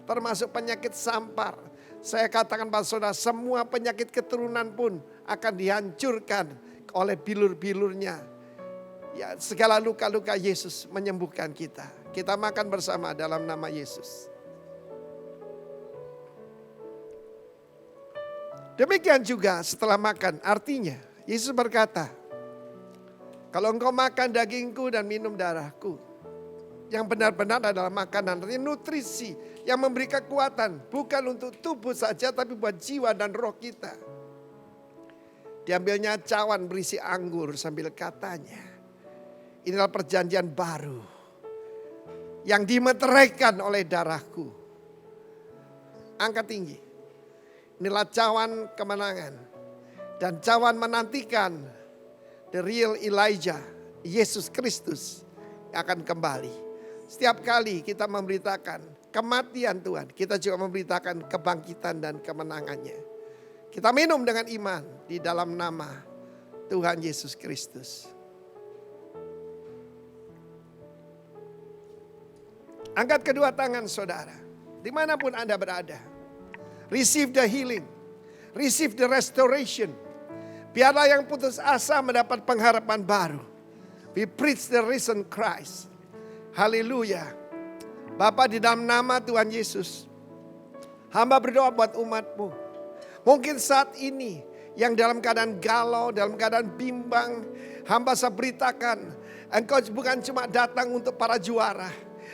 termasuk penyakit sampar. Saya katakan pada saudara semua penyakit keturunan pun akan dihancurkan oleh bilur-bilurnya. Ya, segala luka-luka Yesus menyembuhkan kita. Kita makan bersama dalam nama Yesus. Demikian juga setelah makan, artinya Yesus berkata, kalau engkau makan dagingku dan minum darahku, yang benar-benar adalah makanan, artinya nutrisi yang memberi kekuatan, bukan untuk tubuh saja tapi buat jiwa dan roh kita. Diambilnya cawan berisi anggur sambil katanya, inilah perjanjian baru yang dimeteraikan oleh darahku. Angkat tinggi. Inilah cawan kemenangan. Dan cawan menantikan the real Elijah, Yesus Kristus yang akan kembali. Setiap kali kita memberitakan kematian Tuhan, kita juga memberitakan kebangkitan dan kemenangannya. Kita minum dengan iman di dalam nama Tuhan Yesus Kristus. Angkat kedua tangan saudara, dimanapun Anda berada. Receive the healing, receive the restoration. Biarlah yang putus asa mendapat pengharapan baru. We preach the risen Christ. Haleluya. Bapa, di dalam nama Tuhan Yesus, hamba berdoa buat umat-Mu. Mungkin saat ini yang dalam keadaan galau, dalam keadaan bimbang, hamba saya beritakan, Engkau bukan cuma datang untuk para juara.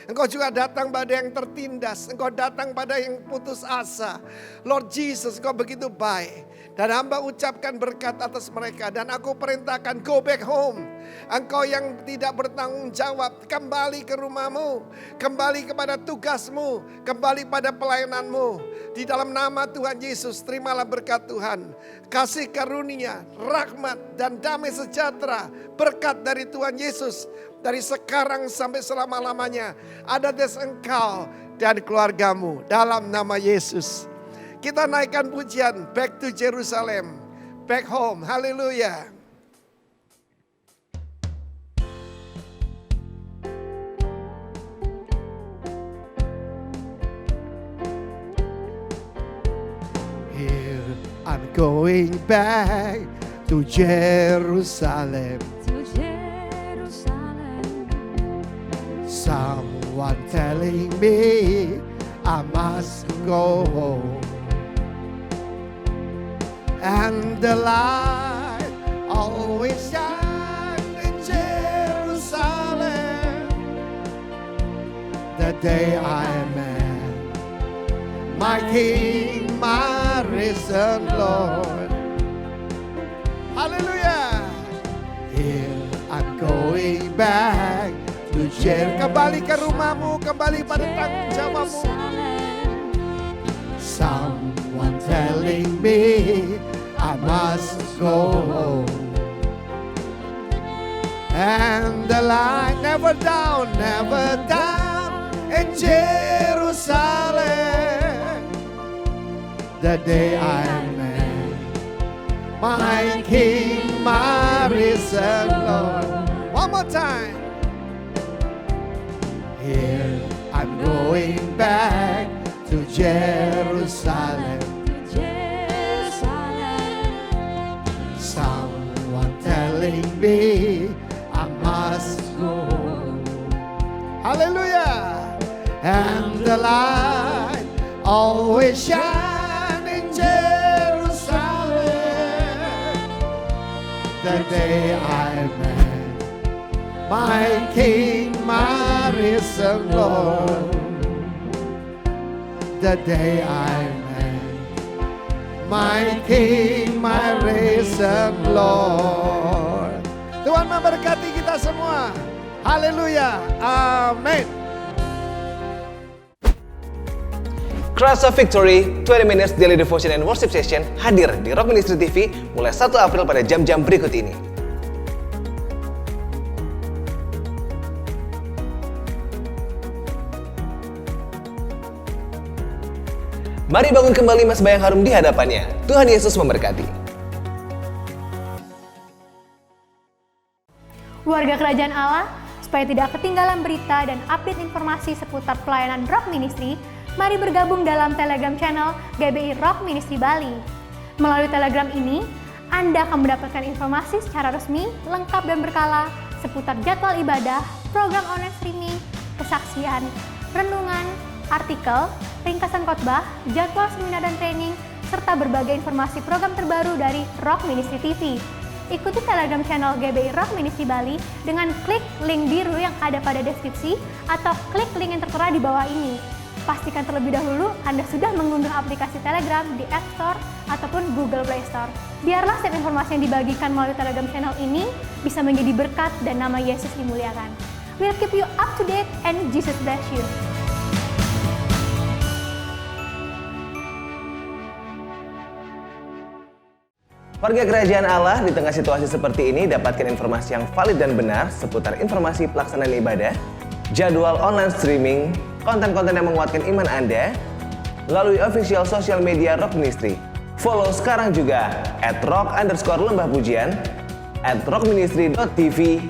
Engkau juga datang pada yang tertindas. Engkau datang pada yang putus asa. Lord Jesus, Engkau begitu baik. Dan hamba ucapkan berkat atas mereka. Dan aku perintahkan go back home. Engkau yang tidak bertanggung jawab, kembali ke rumahmu. Kembali kepada tugasmu. Kembali pada pelayananmu. Di dalam nama Tuhan Yesus, terimalah berkat Tuhan. Kasih karunia, rahmat dan damai sejahtera. Berkat dari Tuhan Yesus. Dari sekarang sampai selama-lamanya. Ada atas engkau dan keluargamu. Dalam nama Yesus. Kita naikkan pujian Back to Jerusalem. back home. Haleluya. Here I'm going back to Jerusalem. To Jerusalem. Someone telling me I must go home. And the light always shines in Jerusalem. The day I met my King, my risen Lord. Hallelujah. Here I'm going back to Jerusalem. Kembali ke rumahmu, kembali pada tanggung jawabmu. Someone telling me I must go home. And the light never down in Jerusalem. The day I met my King, my risen Lord. One more time. Here I'm going back to Jerusalem. Someone telling me I must go. Hallelujah. And the light always shine in Jerusalem. The day I met my King, my risen Lord. The day I met my King, my risen Lord. Tuhan memberkati kita semua. Haleluya. Amin. Cross of Victory 20 Minutes Daily Devotion and Worship Session hadir di Rock Ministry TV mulai 1 April pada jam-jam berikut ini. Mari bangun kembali mazbah yang harum di hadapannya. Tuhan Yesus memberkati. Warga Kerajaan Allah, supaya tidak ketinggalan berita dan update informasi seputar pelayanan Rock Ministry, mari bergabung dalam Telegram channel GBI Rock Ministry Bali. Melalui Telegram ini, Anda akan mendapatkan informasi secara resmi, lengkap dan berkala seputar jadwal ibadah, program online streaming, kesaksian, renungan, artikel, ringkasan khotbah, jadwal seminar dan training, serta berbagai informasi program terbaru dari Rock Ministry TV. Ikuti Telegram channel GBI Rock Ministry Bali dengan klik link biru yang ada pada deskripsi atau klik link yang tertera di bawah ini. Pastikan terlebih dahulu Anda sudah mengunduh aplikasi Telegram di App Store ataupun Google Play Store. Biarlah setiap informasi yang dibagikan melalui Telegram channel ini bisa menjadi berkat dan nama Yesus dimuliakan. We'll keep you up to date and Jesus bless you. Warga Kerajaan Allah, di tengah situasi seperti ini, dapatkan informasi yang valid dan benar seputar informasi pelaksanaan ibadah, jadwal online streaming, konten-konten yang menguatkan iman Anda, melalui official social media Rock Ministry. Follow sekarang juga @rock_lembahpujian, @rockministry.tv,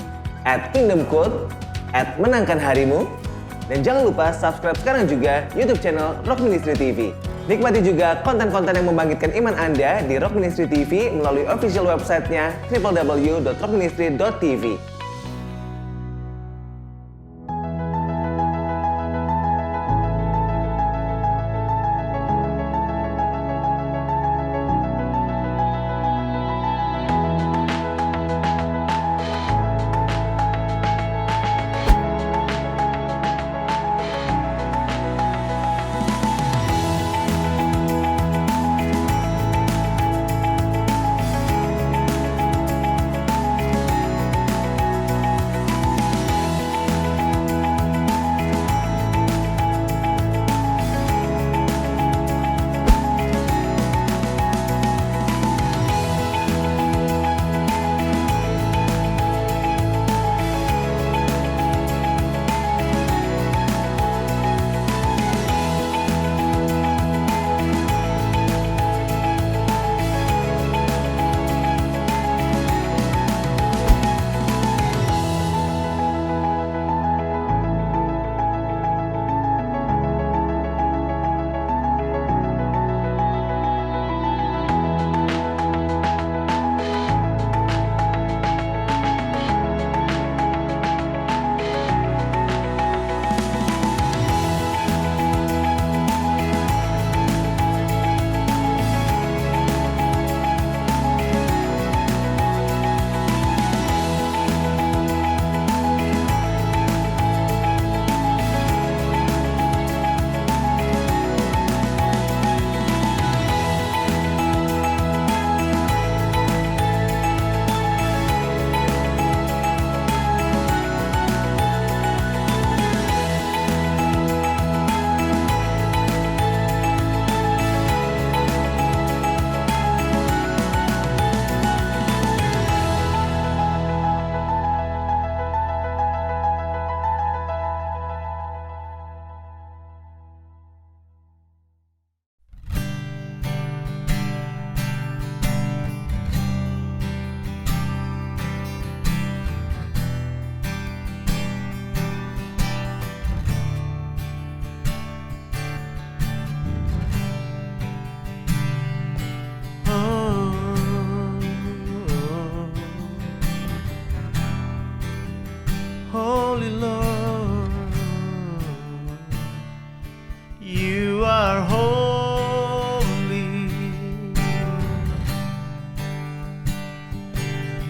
@kingdomcode, @menangkanharimu, dan jangan lupa subscribe sekarang juga YouTube channel Rock Ministry TV. Nikmati juga konten-konten yang membangkitkan iman Anda di Rock Ministry TV melalui official website-nya www.rockministry.tv.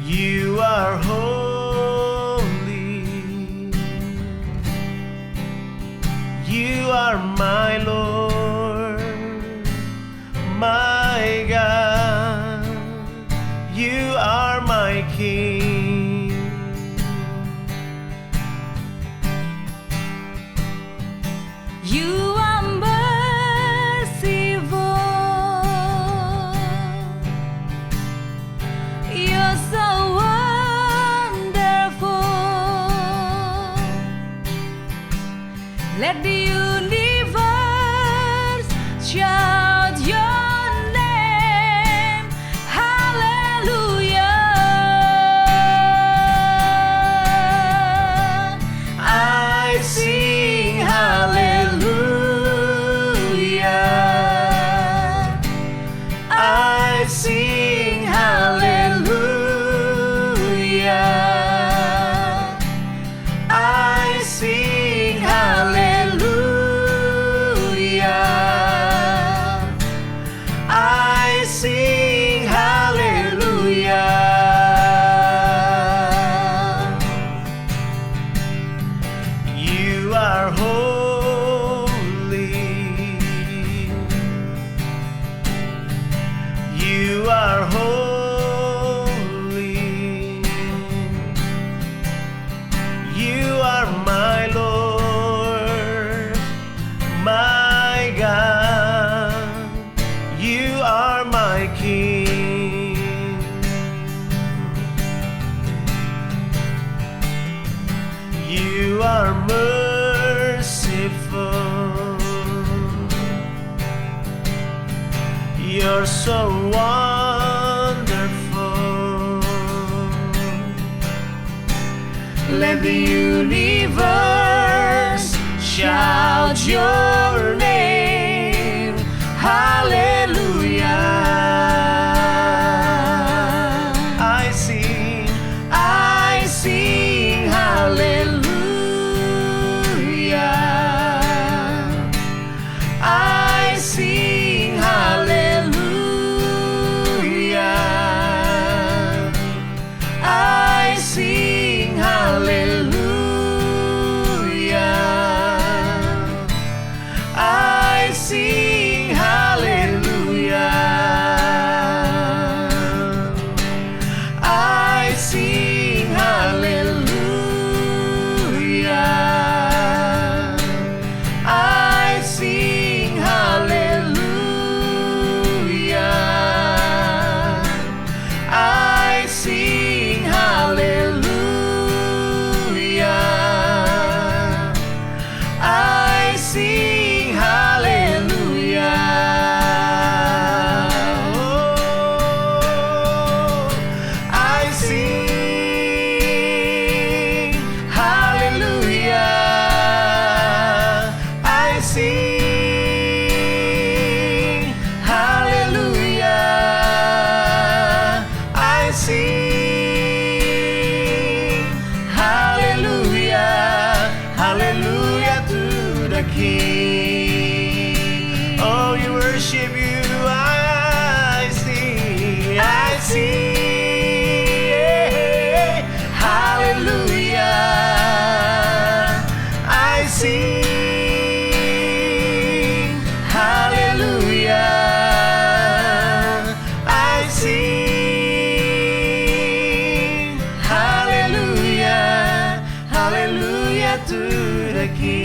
You are holy. You are my Lord, my God. You are my King. You are merciful. You're so wonderful. Let the universe shout your name. Hallelujah. I sing hallelujah. I sing hallelujah. I sing hallelujah. I sing hallelujah. You are holy. You are holy. You are my Lord, my God. You are my King. You are merciful. You're so wonderful. Let the universe shout your name. Hallelujah. I sing hallelujah. I sing hallelujah. I sing hallelujah. I sing hallelujah. I sing hallelujah. I sing hallelujah. I sing hallelujah. I sing hallelujah. Oh, I sing hallelujah. I sing hallelujah. I sing hallelujah. Hallelujah to the King. Oh, you worship you. I sing. I sing hallelujah. I sing hallelujah. I sing hallelujah. Hallelujah to the King.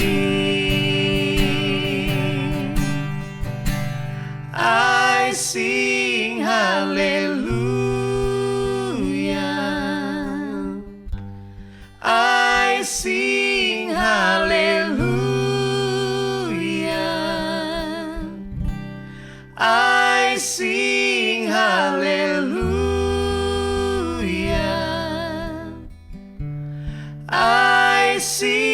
I sing hallelujah. I sing hallelujah. I sing hallelujah. I sing